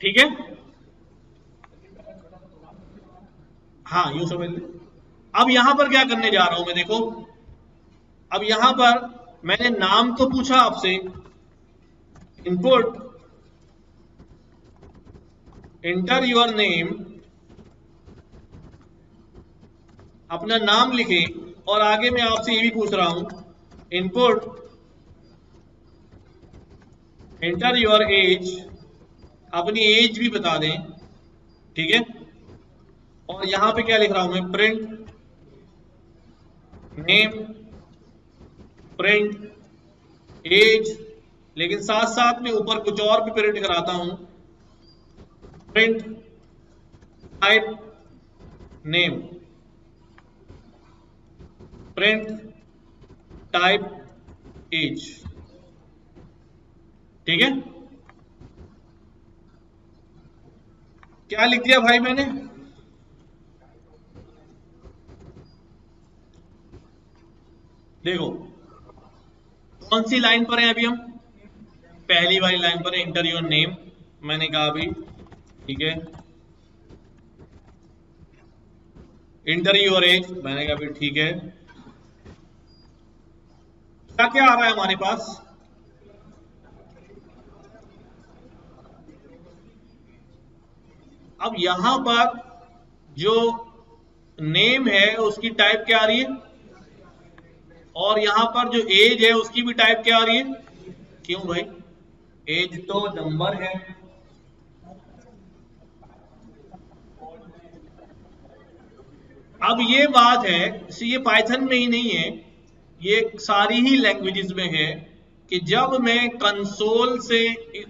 ठीक है, हाँ यूं समझ लो। अब यहां पर क्या करने जा रहा हूं मैं, देखो अब यहां पर मैंने नाम तो पूछा आपसे, इनपुट एंटर योर नेम, अपना नाम लिखे, और आगे मैं आपसे ये भी पूछ रहा हूं इनपुट एंटर योर एज, अपनी एज भी बता दें। ठीक है, और यहां पे क्या लिख रहा हूं मैं, प्रिंट नेम प्रिंट एज, लेकिन साथ साथ में ऊपर कुछ और भी प्रिंट कराता हूं, print type name, print type age. ठीक है, क्या लिख दिया भाई मैंने, देखो कौन सी लाइन पर है अभी हम, पहली वाली लाइन पर एंटर योर नेम, मैंने कहा अभी ठीक है, एंटर योर एज, मैंने कहा अभी ठीक है। क्या क्या आ रहा है हमारे पास, अब यहां पर जो नेम है उसकी टाइप क्या आ रही है, और यहां पर जो एज है उसकी भी टाइप क्या आ रही है, क्यों भाई एज तो नंबर है। अब ये बात है, ये पाइथन में ही नहीं है, ये सारी ही लैंग्वेजेस में है कि जब मैं कंसोल से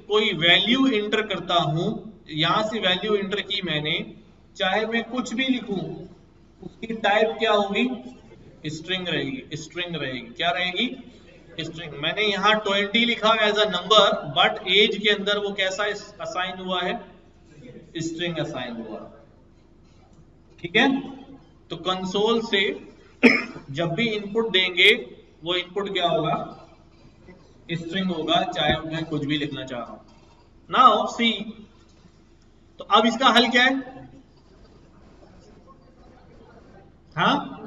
कोई वैल्यू इंटर करता हूं, यहां से वैल्यू इंटर की मैंने, चाहे मैं कुछ भी लिखूं उसकी टाइप क्या होगी, स्ट्रिंग रहेगी, स्ट्रिंग रहेगी, क्या रहेगी, स्ट्रिंग। मैंने यहाँ 20 लिखा as a number, but age के अंदर वो कैसा असाइन हुआ है, स्ट्रिंग असाइन हुआ। ठीक है, तो कंसोल से जब भी इनपुट देंगे वो इनपुट क्या होगा, स्ट्रिंग होगा, चाहे मैं कुछ भी लिखना चाह रहा हूं। नाउ सी, तो अब इसका हल क्या है, हाँ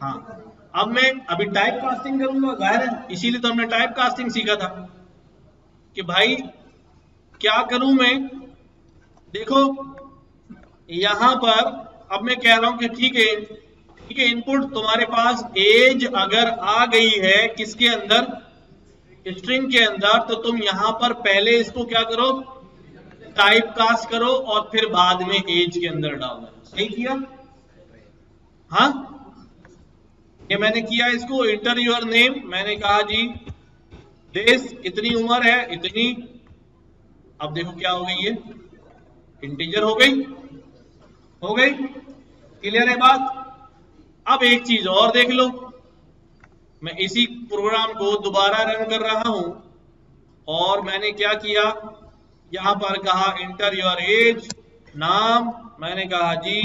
हाँ, अब मैं अभी टाइप कास्टिंग करूंगा, जाहिर है इसीलिए तो हमने टाइप कास्टिंग सीखा था कि भाई क्या करूं मैं। देखो यहां पर अब मैं कह रहा हूं कि ठीक है इनपुट तुम्हारे पास एज अगर आ गई है किसके अंदर, स्ट्रिंग के अंदर, तो तुम यहां पर पहले इसको क्या करो, टाइप कास्ट करो, और फिर बाद में एज के अंदर डालो। सही किया, हाँ ये मैंने किया, इसको इंटर योर नेम, मैंने कहा जी देश, इतनी उम्र है इतनी, अब देखो क्या हो गई, ये इंटीजर हो गई, क्लियर है बात। अब एक चीज और देख लो, मैं इसी प्रोग्राम को दोबारा रन कर रहा हूं, और मैंने क्या किया, यहां पर कहा इंटर योर एज, नाम मैंने कहा जी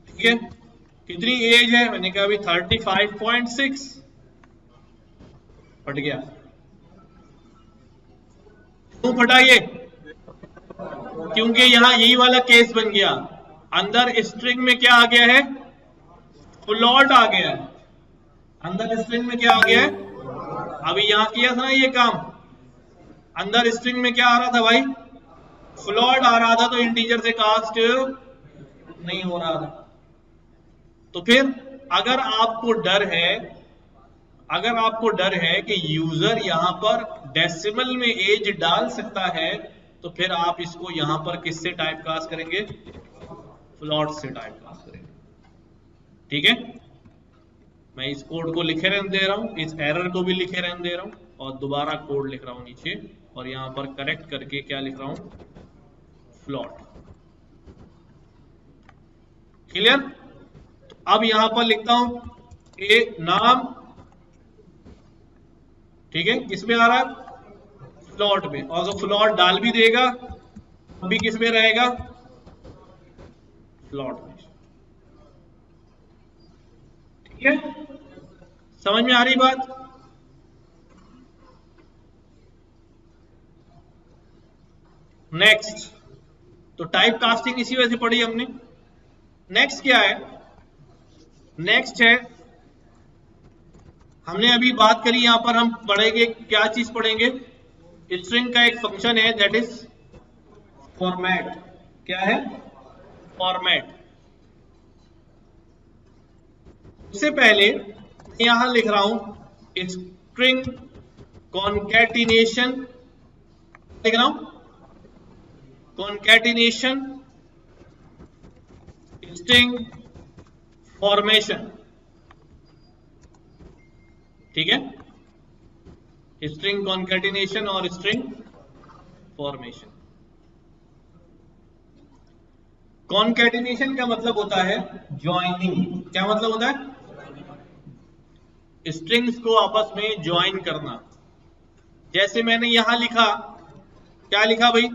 ठीक है, कितनी एज है, मैंने कहा अभी 35.6, फट गया, क्यों फटा ये, क्योंकि यहां यही वाला केस बन गया, अंदर स्ट्रिंग में क्या आ गया है, फ्लोट आ गया है, अंदर स्ट्रिंग में क्या आ गया है, अभी यहां किया था ना ये काम, अंदर स्ट्रिंग में क्या आ रहा था भाई, फ्लोट आ रहा था, तो इंटीजर से कास्ट नहीं हो रहा था। तो फिर अगर आपको डर है कि यूजर यहां पर डेसिमल में एज डाल सकता है, तो फिर आप इसको यहां पर किससे टाइप कास्ट करेंगे, फ्लोट से टाइप कास्ट करेंगे। ठीक है, मैं इस कोड को लिखे रहने दे रहा हूं, इस एरर को भी लिखे रहने दे रहा हूं, और दोबारा कोड लिख रहा हूं नीचे, और यहां पर करेक्ट करके क्या लिख रहा हूं, फ्लोट। क्लियर? अब यहां पर लिखता हूं ए नाम, ठीक है, किसमें आ रहा है? फ्लोट में। और अगर फ्लोट डाल भी देगा अभी किस में रहेगा? फ्लोट में। ठीक है, समझ में आ रही बात? नेक्स्ट, तो टाइप कास्टिंग इसी वजह से पढ़ी हमने। नेक्स्ट क्या है? नेक्स्ट है, हमने अभी बात करी, यहां पर हम पढ़ेंगे क्या चीज पढ़ेंगे? स्ट्रिंग का एक फंक्शन है दैट इज फॉर्मेट। क्या है? फॉर्मेट। उससे पहले यहां लिख रहा हूं स्ट्रिंग कॉन्कैटिनेशन, लिख रहा हूं कॉन्कैटिनेशन स्ट्रिंग फॉर्मेशन। ठीक है, स्ट्रिंग कॉन्कैटिनेशन और स्ट्रिंग फॉर्मेशन। कॉन्कैटिनेशन का मतलब होता है ज्वाइनिंग। क्या मतलब होता है? स्ट्रिंग्स को आपस में ज्वाइन करना। जैसे मैंने यहां लिखा, क्या लिखा भाई?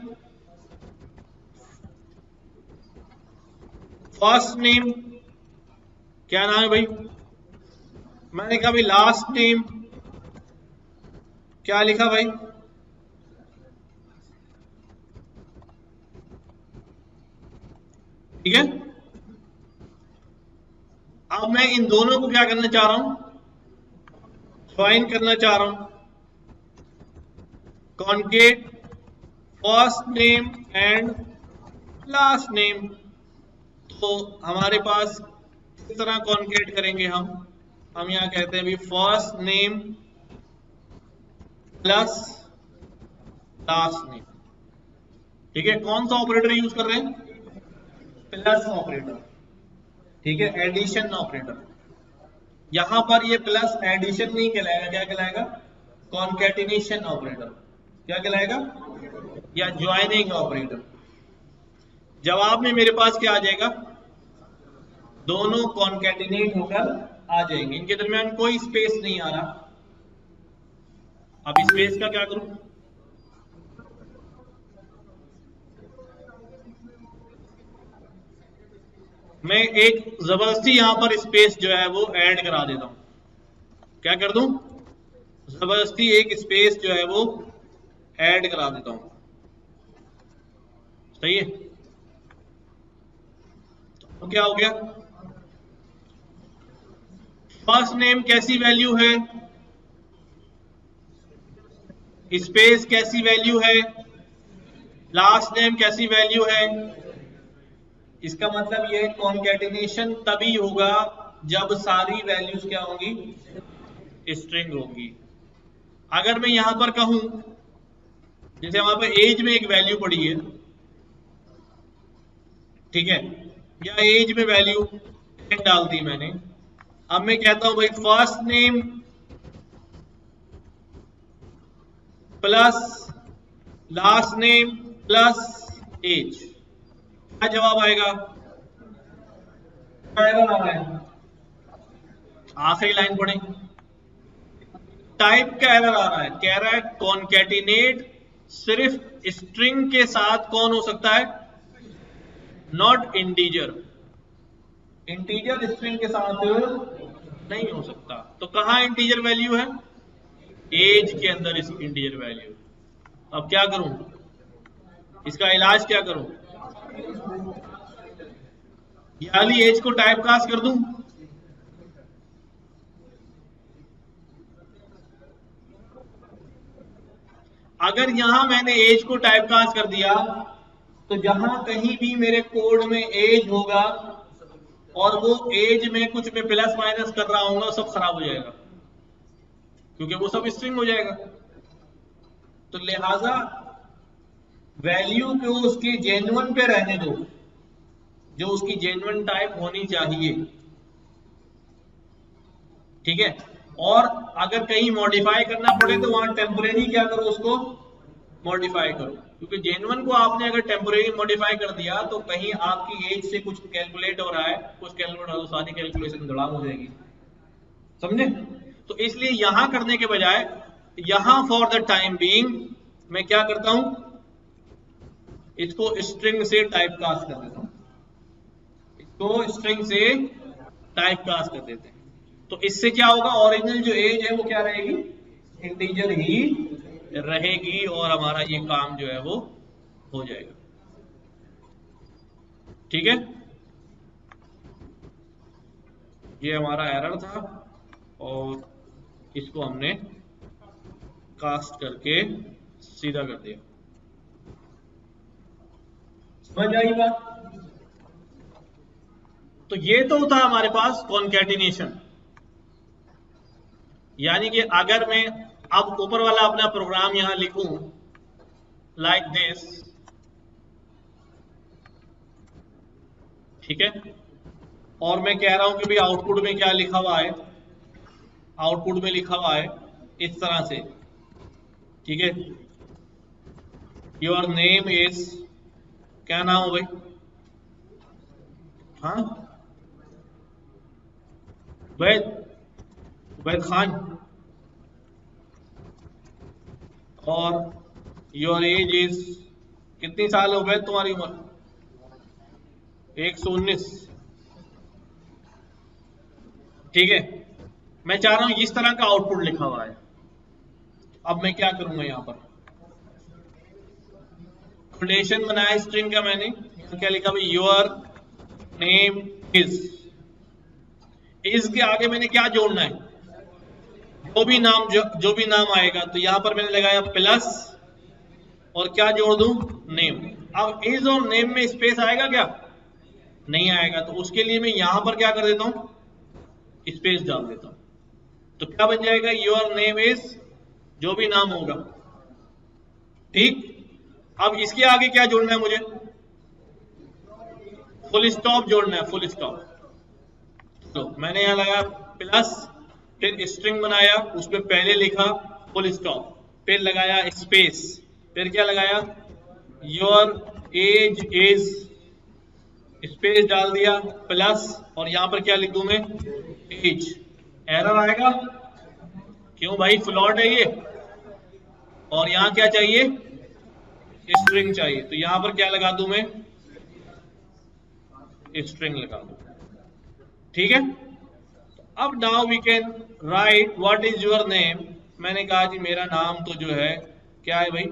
फर्स्ट नेम, क्या नाम है भाई? मैंने लिखा भाई लास्ट नेम, क्या लिखा भाई? ठीक है, अब मैं इन दोनों को क्या करना चाह रहा हूं? ज्वाइन करना चाह रहा हूं। Concat first name and last name. तो हमारे पास किस तरह कॉन्केट करेंगे हम यहां कहते हैं भी first name plus last name. ठीक है, कौन सा ऑपरेटर यूज कर रहे हैं? Plus operator. ठीक है, एडिशन ऑपरेटर। यहां पर ये प्लस एडिशन नहीं कहलाएगा, क्या कहलाएगा? Concatenation operator. क्या कहलाएगा? या ज्वाइनिंग ऑपरेटर। जवाब में मेरे पास क्या आ जाएगा? दोनों कॉन्कैटिनेट होकर आ जाएंगे, इनके दरमियान कोई स्पेस नहीं आ रहा। अब स्पेस का क्या करूं? मैं एक जबरदस्ती यहां पर स्पेस जो है वो ऐड करा देता हूं। क्या कर दूं? जबरदस्ती एक स्पेस जो है वो ऐड करा देता हूं। सही है, तो क्या हो गया? फर्स्ट नेम कैसी वैल्यू है? स्पेस कैसी वैल्यू है? लास्ट नेम कैसी वैल्यू है? इसका मतलब ये कॉन्कैटिनेशन तभी होगा जब सारी वैल्यूज क्या होंगी? स्ट्रिंग होगी। अगर मैं यहां पर कहूं, जैसे वहां पर एज में एक वैल्यू पड़ी है, ठीक है, या एज में वैल्यू 10 डाल दी मैंने। अब मैं कहता हूं भाई first name plus last name plus age, क्या जवाब आएगा? आखिरी लाइन पढ़े, टाइप का एरर आ रहा है, कह रहा है कॉन्कैटिनेट सिर्फ स्ट्रिंग के साथ कौन हो सकता है? Not integer. इंटीजर स्ट्रिंग के साथ नहीं हो सकता। तो कहां इंटीजर वैल्यू है? एज के अंदर इस इंटीजर वैल्यू। अब क्या करूं? इसका इलाज क्या करूं? ये वाली एज को टाइप कास्ट कर दूं? अगर यहां मैंने एज को टाइप कास्ट कर दिया तो जहां कहीं भी मेरे कोड में एज होगा और वो एज में कुछ मैं प्लस माइनस कर रहा हूँ सब खराब हो जाएगा, क्योंकि वो सब स्ट्रिंग हो जाएगा। तो लिहाजा वैल्यू को उसकी जेन्युइन पे रहने दो, जो उसकी जेन्युइन टाइप होनी चाहिए। ठीक है, और अगर कहीं मॉडिफाई करना पड़े तो वहां टेम्परेरी क्या करो, उसको मॉडिफाई करो, क्योंकि जेन्युइन को आपने अगर टेम्पोरेरी मॉडिफाई कर दिया तो कहीं आपकी एज से कुछ कैलकुलेट हो रहा है, कुछ कैलकुलेट हो रहा है, तो सारी कैलकुलेशन गड़ाम हो जाएगी, समझे? तो इसलिए यहां करने के बजाय यहां फॉर द टाइम बीइंग मैं क्या करता हूं, इसको स्ट्रिंग से टाइप कास्ट कर देता हूं, इसको स्ट्रिंग से टाइप कास्ट कर देते हैं। तो इससे क्या होगा, ओरिजिनल जो एज है वो क्या रहेगी, इंटीजर ही रहेगी और हमारा ये काम जो है वो हो जाएगा। ठीक है, ये हमारा एरर था और इसको हमने कास्ट करके सीधा कर दिया। समझ आई बात? तो ये तो था हमारे पास कॉन्कैटिनेशन, यानी कि अगर मैं अब ऊपर वाला अपना प्रोग्राम यहां लिखूं लाइक दिस, ठीक है, और मैं कह रहा हूं कि भाई आउटपुट में क्या लिखा हुआ है, आउटपुट में लिखा हुआ है इस तरह से, ठीक है, योर नेम इज, क्या नाम हो भाई, हाँ उबैद खान, और योर एज इज, कितनी साल है उबैद तुम्हारी उम्र, 119, ठीक है। मैं चाह रहा हूं इस तरह का आउटपुट लिखा हुआ है। अब मैं क्या करूंगा, यहां पर रिलेशन बनाया स्ट्रिंग का, मैंने क्या लिखा भाई, योर नेम इज के आगे मैंने क्या जोड़ना है, जो भी नाम आएगा, तो यहां पर मैंने लगाया प्लस और क्या जोड़ दूं, नेम। अब इज और नेम में स्पेस आएगा क्या, नहीं आएगा, तो उसके लिए मैं यहां पर क्या कर देता हूं, स्पेस डाल देता हूं, तो क्या बन जाएगा, योर नेम इज, जो भी नाम होगा, ठीक। अब इसके आगे क्या जोड़ना है मुझे, फुल स्टॉप जोड़ना है, फुल स्टॉप। तो मैंने यहां लगाया प्लस, फिर स्ट्रिंग बनाया, उसमें पहले लिखा फुल स्टॉप, फिर लगाया स्पेस, फिर क्या लगाया, योर एज इज, स्पेस डाल दिया, प्लस, और यहां पर क्या लिख दूं मैं, एज। एरर आएगा, क्यों भाई, फ्लॉट है ये, और यहां क्या चाहिए, स्ट्रिंग चाहिए, तो यहां पर क्या लगा दूं मैं, स्ट्रिंग लगा दूं, ठीक है। अब now we can write what is your name. मैंने कहा जी मेरा नाम तो जो है क्या है भाई,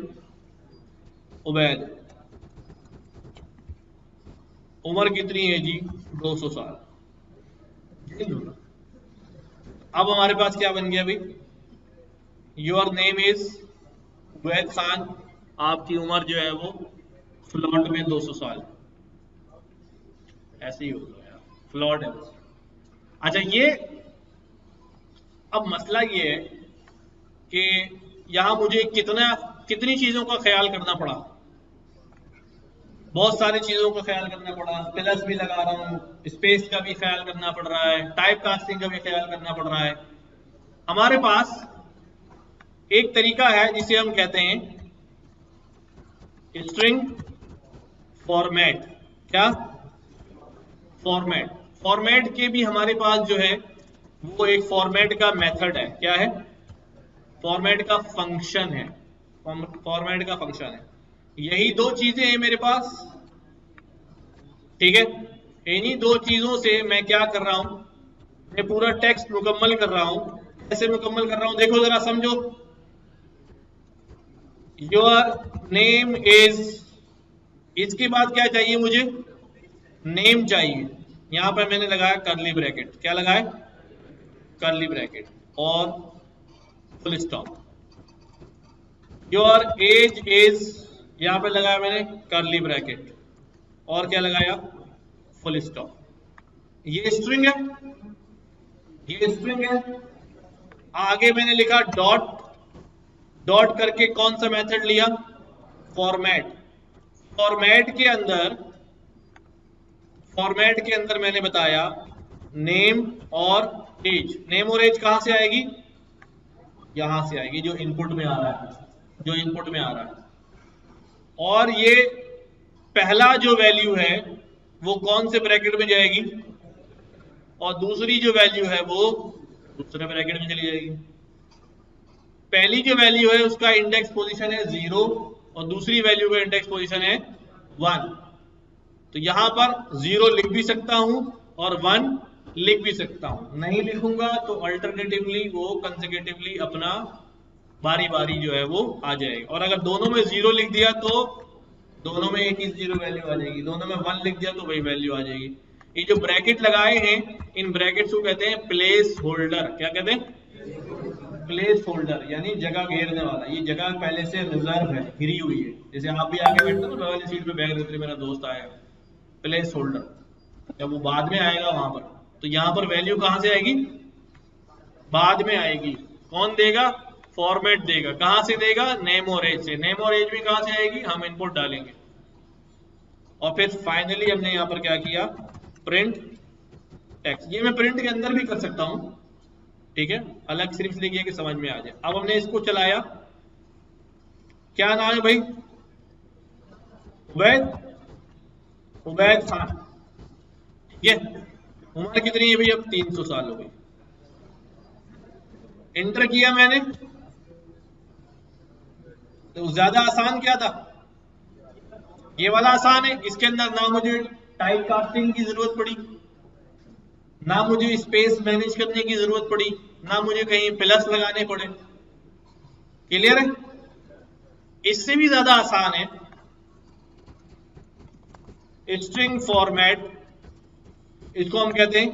उबैद। उम्र कितनी है जी, 200 साल। अब हमारे पास क्या बन गया भाई, your name is Ubaid Khan, आपकी उम्र जो है वो फ्लॉट में 200 साल, ऐसे ही होगा, फ्लॉट है। अच्छा, ये अब मसला ये है कि यहां मुझे कितनी चीजों का ख्याल करना पड़ा, बहुत सारी चीजों का ख्याल करना पड़ा, प्लस भी लगा रहा हूं, स्पेस का भी ख्याल करना पड़ रहा है, टाइप कास्टिंग का भी ख्याल करना पड़ रहा है। हमारे पास एक तरीका है जिसे हम कहते हैं स्ट्रिंग फॉर्मेट। क्या फॉर्मेट, फॉर्मेट के भी हमारे पास जो है वो एक फॉर्मेट का मेथड है, क्या है, फॉर्मेट का फंक्शन है, फॉर्मेट का फंक्शन है। यही दो चीजें हैं मेरे पास, ठीक है। इन्हीं दो चीजों से मैं क्या कर रहा हूं, मैं पूरा टेक्स्ट मुकम्मल कर रहा हूं। कैसे मुकम्मल कर रहा हूं, देखो जरा समझो, योर नेम इज, इसके बाद क्या चाहिए मुझे, नेम चाहिए। यहां पर मैंने लगाया कर्ली ब्रैकेट, क्या लगाया, कर्ली ब्रैकेट और full stop. Your age is, यहां पर लगाया मैंने कर्ली ब्रैकेट और क्या लगाया, फुल स्टॉप। ये स्ट्रिंग है, ये स्ट्रिंग है। आगे मैंने लिखा डॉट, डॉट करके कौन सा मेथड लिया, फॉर्मेट। फॉर्मेट के अंदर मैंने बताया नेम और एज। नेम और एज कहां से आएगी, यहां से आएगी, जो इनपुट में आ रहा है, जो इनपुट में आ रहा है। और ये पहला जो वैल्यू है वो कौन से ब्रैकेट में जाएगी, और दूसरी जो वैल्यू है वो दूसरे ब्रैकेट में चली जाएगी। पहली जो वैल्यू है उसका इंडेक्स पोजीशन है 0 और दूसरी वैल्यू का इंडेक्स पोजीशन है 1। तो यहां पर 0 लिख भी सकता हूं और 1 लिख भी सकता हूं। नहीं लिखूंगा तो अल्टरनेटिवली वो कंसेक्यूटिवली अपना बारी बारी जो है वो आ जाएगी। और अगर दोनों में 0 लिख दिया तो दोनों में एक ही 0 वैल्यू आ जाएगी, दोनों में 1 लिख दिया तो वही वैल्यू आ जाएगी। ये जो ब्रैकेट लगाए हैं इन ब्रैकेट्स को कहते हैं प्लेस होल्डर। क्या कहते हैं? प्लेस होल्डर, यानी जगह घेरने वाला। ये जगह पहले से रिजर्व है, घिरी हुई है। जैसे आप भी आके बैठते हो ना वाली सीट पे, बैग रखते मेरा दोस्त आया, प्लेस होल्डर। जब वो बाद में आएगा वहां पर, तो यहाँ पर वैल्यू कहां से आएगी? बाद में आएगी। कौन देगा? फॉर्मेट देगा। कहां से देगा? नेम और एज से। नेम और एज भी कहां से आएगी? हम इनपुट डालेंगे। और फिर फाइनली हमने यहां पर क्या किया? Print text. ये मैं प्रिंट के अंदर भी कर सकता हूं, ठीक है, अलग सिर्फ लिखिए कि समझ में आ जाए। अब हमने इसको चलाया, क्या नाम है भाई? उबैद, उबैद खान, ठीक है। उम्र कितनी है भाई? अब 300 साल हो गई। एंटर किया मैंने, तो ज्यादा आसान क्या था? ये वाला आसान है। इसके अंदर ना मुझे टाइप कास्टिंग की जरूरत पड़ी, ना मुझे स्पेस मैनेज करने की जरूरत पड़ी, ना मुझे कहीं प्लस लगाने पड़े। क्लियर है? इससे भी ज्यादा आसान है स्ट्रिंग फॉर्मेट। इसको हम कहते हैं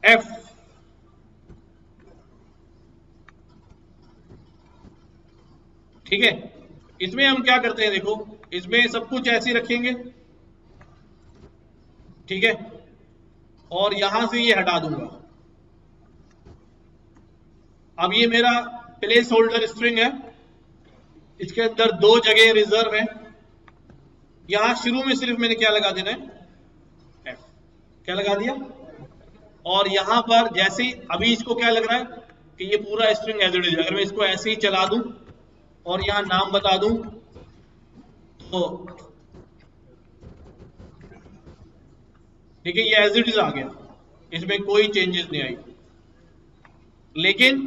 एफ। ठीक है, इसमें हम क्या करते हैं देखो, इसमें सब कुछ ऐसे रखेंगे, ठीक है, और यहां से ये हटा दूंगा। अब ये मेरा प्लेस होल्डर स्ट्रिंग है, इसके अंदर 2 जगह रिजर्व है। यहां शुरू में सिर्फ मैंने क्या लगा देना है? एफ। क्या लगा दिया? और यहां पर जैसे ही अभी इसको क्या लग रहा है कि ये पूरा स्ट्रिंग एज इट इज। अगर मैं इसको ऐसे ही चला दूं और यहां नाम बता दूं तो ठीक है, ये एज इट इज आ गया, इसमें कोई चेंजेस नहीं आई। लेकिन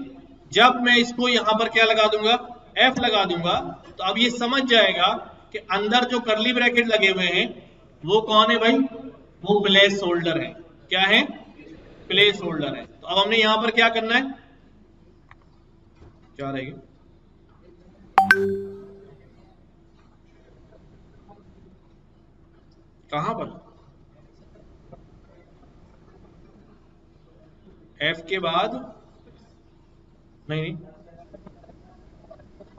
जब मैं इसको यहां पर क्या लगा दूंगा? एफ लगा दूंगा, तो अब ये समझ जाएगा कि अंदर जो कर्ली ब्रैकेट लगे हुए हैं वो कौन है भाई? वो प्लेस होल्डर है। क्या है? प्लेस होल्डर है। तो अब हमने यहां पर क्या करना है? क्या रहेगी? कहां पर? एफ के बाद नहीं नहीं,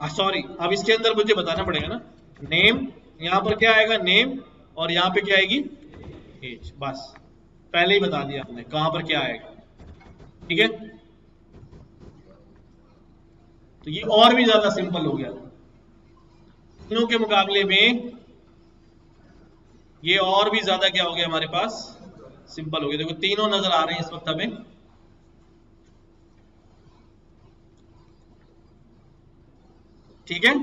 सॉरी, अब इसके अंदर मुझे बताना पड़ेगा ना। नेम, यहां पर क्या आएगा? नेम, और यहां पे क्या आएगी? एज। बस पहले ही बता दिया आपने कहां पर क्या आएगा, ठीक है। तो ये और भी ज्यादा सिंपल हो गया, तीनों के मुकाबले में ये और भी ज्यादा क्या हो गया हमारे पास? सिंपल हो गया। देखो तीनों नजर आ रहे हैं इस वक्त हमें, ठीक है।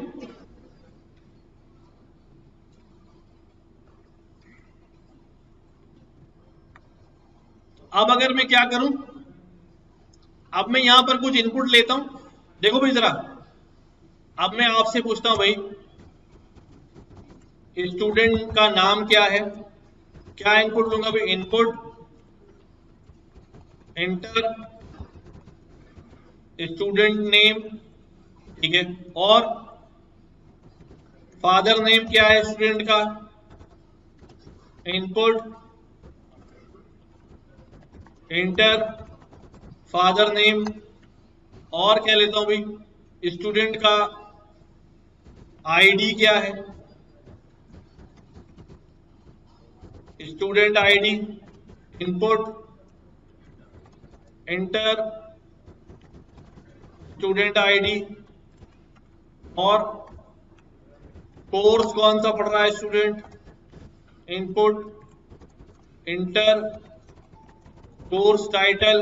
अब अगर मैं क्या करूं, अब मैं यहां पर कुछ इनपुट लेता हूं। देखो भाई जरा, अब मैं आपसे पूछता हूं भाई, स्टूडेंट का नाम क्या है? क्या इनपुट लूंगा भाई? इनपुट एंटर स्टूडेंट नेम, ठीक है, और फादर नेम क्या है स्टूडेंट का? इनपुट एंटर फादर नेम, और क्या लेता हूं भाई? स्टूडेंट का आईडी क्या है? Student ID, input enter student ID, और कोर्स कौन सा पढ़ रहा है student? Input inter course title,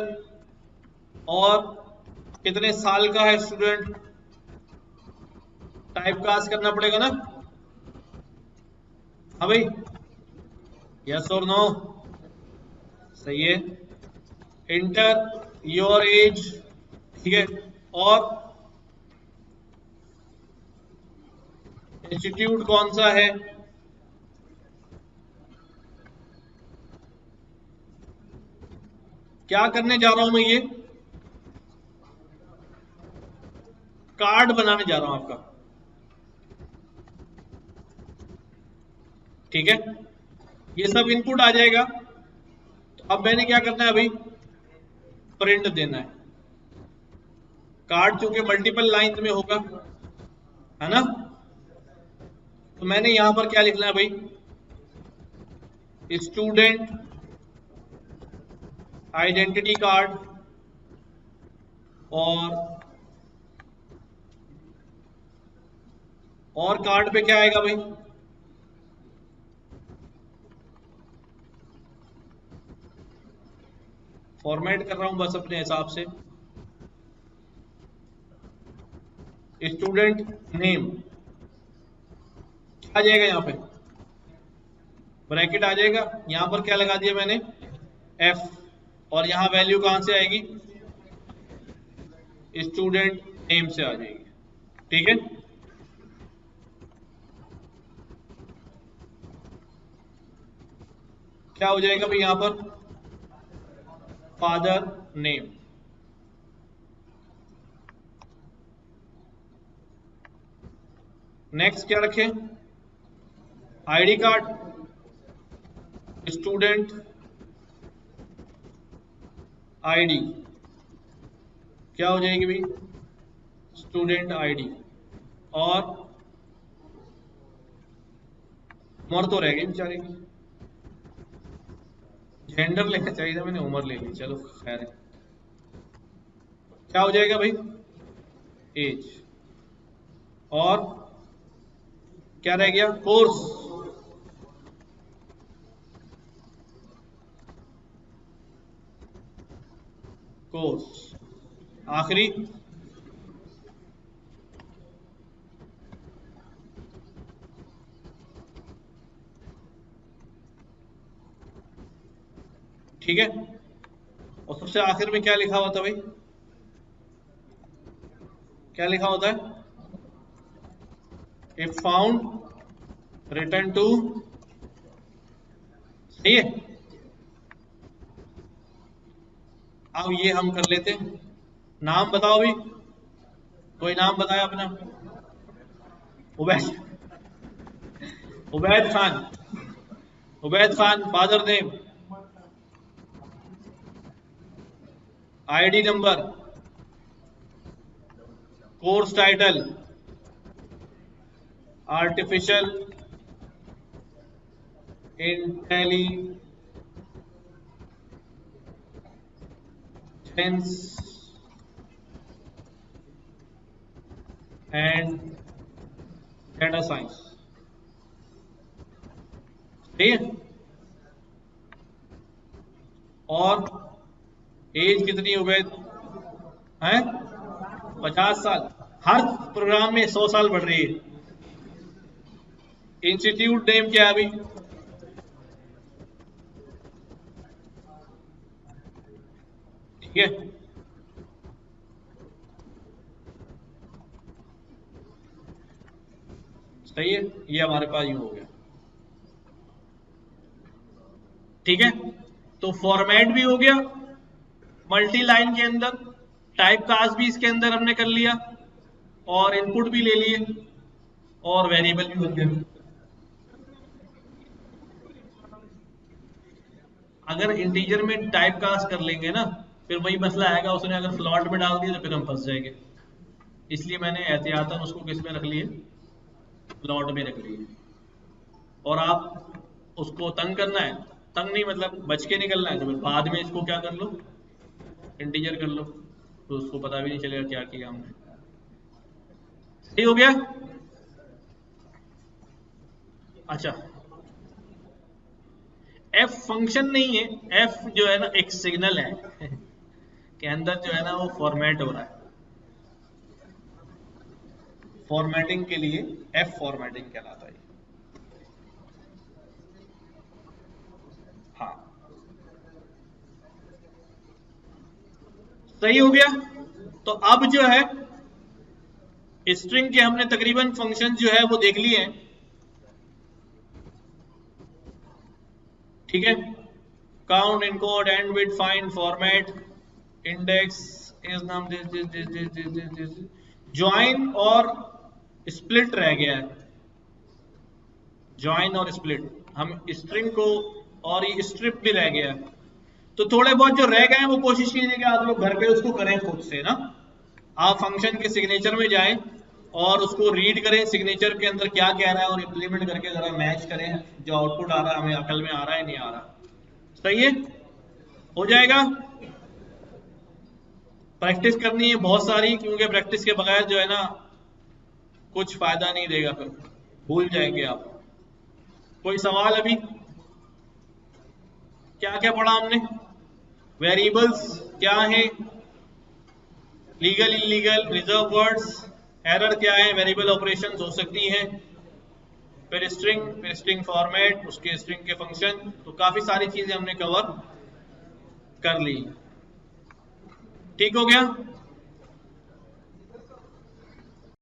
और कितने साल का है स्टूडेंट? टाइप कास्ट करना पड़ेगा ना, हाँ भाई, यस और नो? सही है। इंटर योर एज, ठीक है, और इंस्टीट्यूट कौन सा है? क्या करने जा रहा हूं मैं? ये कार्ड बनाने जा रहा हूं आपका, ठीक है। ये सब इनपुट आ जाएगा। तो अब मैंने क्या करना है अभी? प्रिंट देना है। कार्ड चूंकि मल्टीपल लाइन में होगा, है ना, तो मैंने यहां पर क्या लिखना है भाई? स्टूडेंट आइडेंटिटी कार्ड, और कार्ड पे क्या आएगा भाई? फॉर्मेट कर रहा हूं बस अपने हिसाब से। स्टूडेंट नेम आ जाएगा, यहाँ पे ब्रैकेट आ जाएगा। यहां पर क्या लगा दिया मैंने? एफ। और यहां वैल्यू कहां से आएगी? स्टूडेंट नेम से आ जाएगी, ठीक है। क्या हो जाएगा भाई यहां पर? Father name. नेक्स्ट क्या रखें? आईडी कार्ड, स्टूडेंट आईडी क्या हो जाएगी भाई? Student ID. और उम्र तो रह गई बेचारे की, जेंडर लेना चाहिए था, मैंने उम्र ले ली, चलो खैर है। क्या हो जाएगा भाई? एज। और क्या रह गया? कोर्स। कोर्स आखिरी। ठीक है। और सबसे आखिर में क्या लिखा होता है भाई? क्या लिखा होता है? If found return two. सही है। अब ये हम कर लेते हैं। नाम बताओ भी, कोई नाम बताया अपना? Ubaid, Ubaid Khan. Ubaid Khan. Father name, ID number, course title artificial intelligence and data science. ठीक है। और एज कितनी उबैद है? 50 साल। हर प्रोग्राम में 100 साल बढ़ रही है। इंस्टीट्यूट नेम क्या है अभी? ठीक है। सही है, ये हमारे पास यूं हो गया। ठीक है, तो फॉर्मेट भी हो गया मल्टी लाइन के अंदर, टाइप कास्ट भी इसके अंदर हमने कर लिया, और इनपुट भी ले लिए, और वेरिएबल भी बन गए। अगर इंटीजर में टाइप कास्ट कर लेंगे ना, फिर वही मसला आएगा, उसने अगर फ्लॉट में डाल दिया तो फिर हम फंस जाएंगे। इसलिए मैंने एहतियातन उसको किस में रख लिए? फ्लॉट में रख लिए। और आप उसको तंग करना है, तंग नहीं मतलब बच के निकलना है, तो फिर बाद में इसको क्या कर लो? इंटीजर कर लो, तो उसको पता भी नहीं चलेगा क्या किया हमने। सही हो गया? अच्छा, एफ फंक्शन नहीं है, एफ जो है ना एक सिग्नल है के अंदर जो है ना वो फॉर्मेट हो रहा है। फॉर्मेटिंग के लिए एफ फॉर्मेटिंग कहलाता है। हाँ, सही हो गया। तो अब जो है स्ट्रिंग के हमने तकरीबन फंक्शन जो है वो देख लिए हैं, ठीक है। Count, encode, and with, find, format, index, is नाम, दिस ज्वाइन और स्प्लिट रह गया है। ज्वाइन और स्प्लिट हम स्ट्रिंग को, और ये स्ट्रिप भी रह गया है। तो थोड़े बहुत जो रह गए हैं वो कोशिश कीजिए कि आप लोग घर पे उसको करें खुद से ना। आप फंक्शन के सिग्नेचर में जाएं और उसको रीड करें, सिग्नेचर के अंदर क्या कह रहा है, और इंप्लीमेंट करके जरा मैच करें जो आउटपुट आ रहा है हमें अकल में आ रहा है नहीं आ रहा। सही है, हो जाएगा। प्रैक्टिस करनी है बहुत सारी, क्योंकि प्रैक्टिस के बगैर जो है ना कुछ फायदा नहीं देगा, फिर भूल जाएंगे आप। कोई सवाल अभी? क्या क्या पढ़ा हमने? वेरिएबल्स क्या है, legal illegal reserve words, error क्या है, वेरिएबल ऑपरेशंस हो सकती हैं, फिर स्ट्रिंग फॉर्मेट, उसके स्ट्रिंग के फंक्शन। तो काफी सारी चीजें हमने कवर कर ली। ठीक हो गया।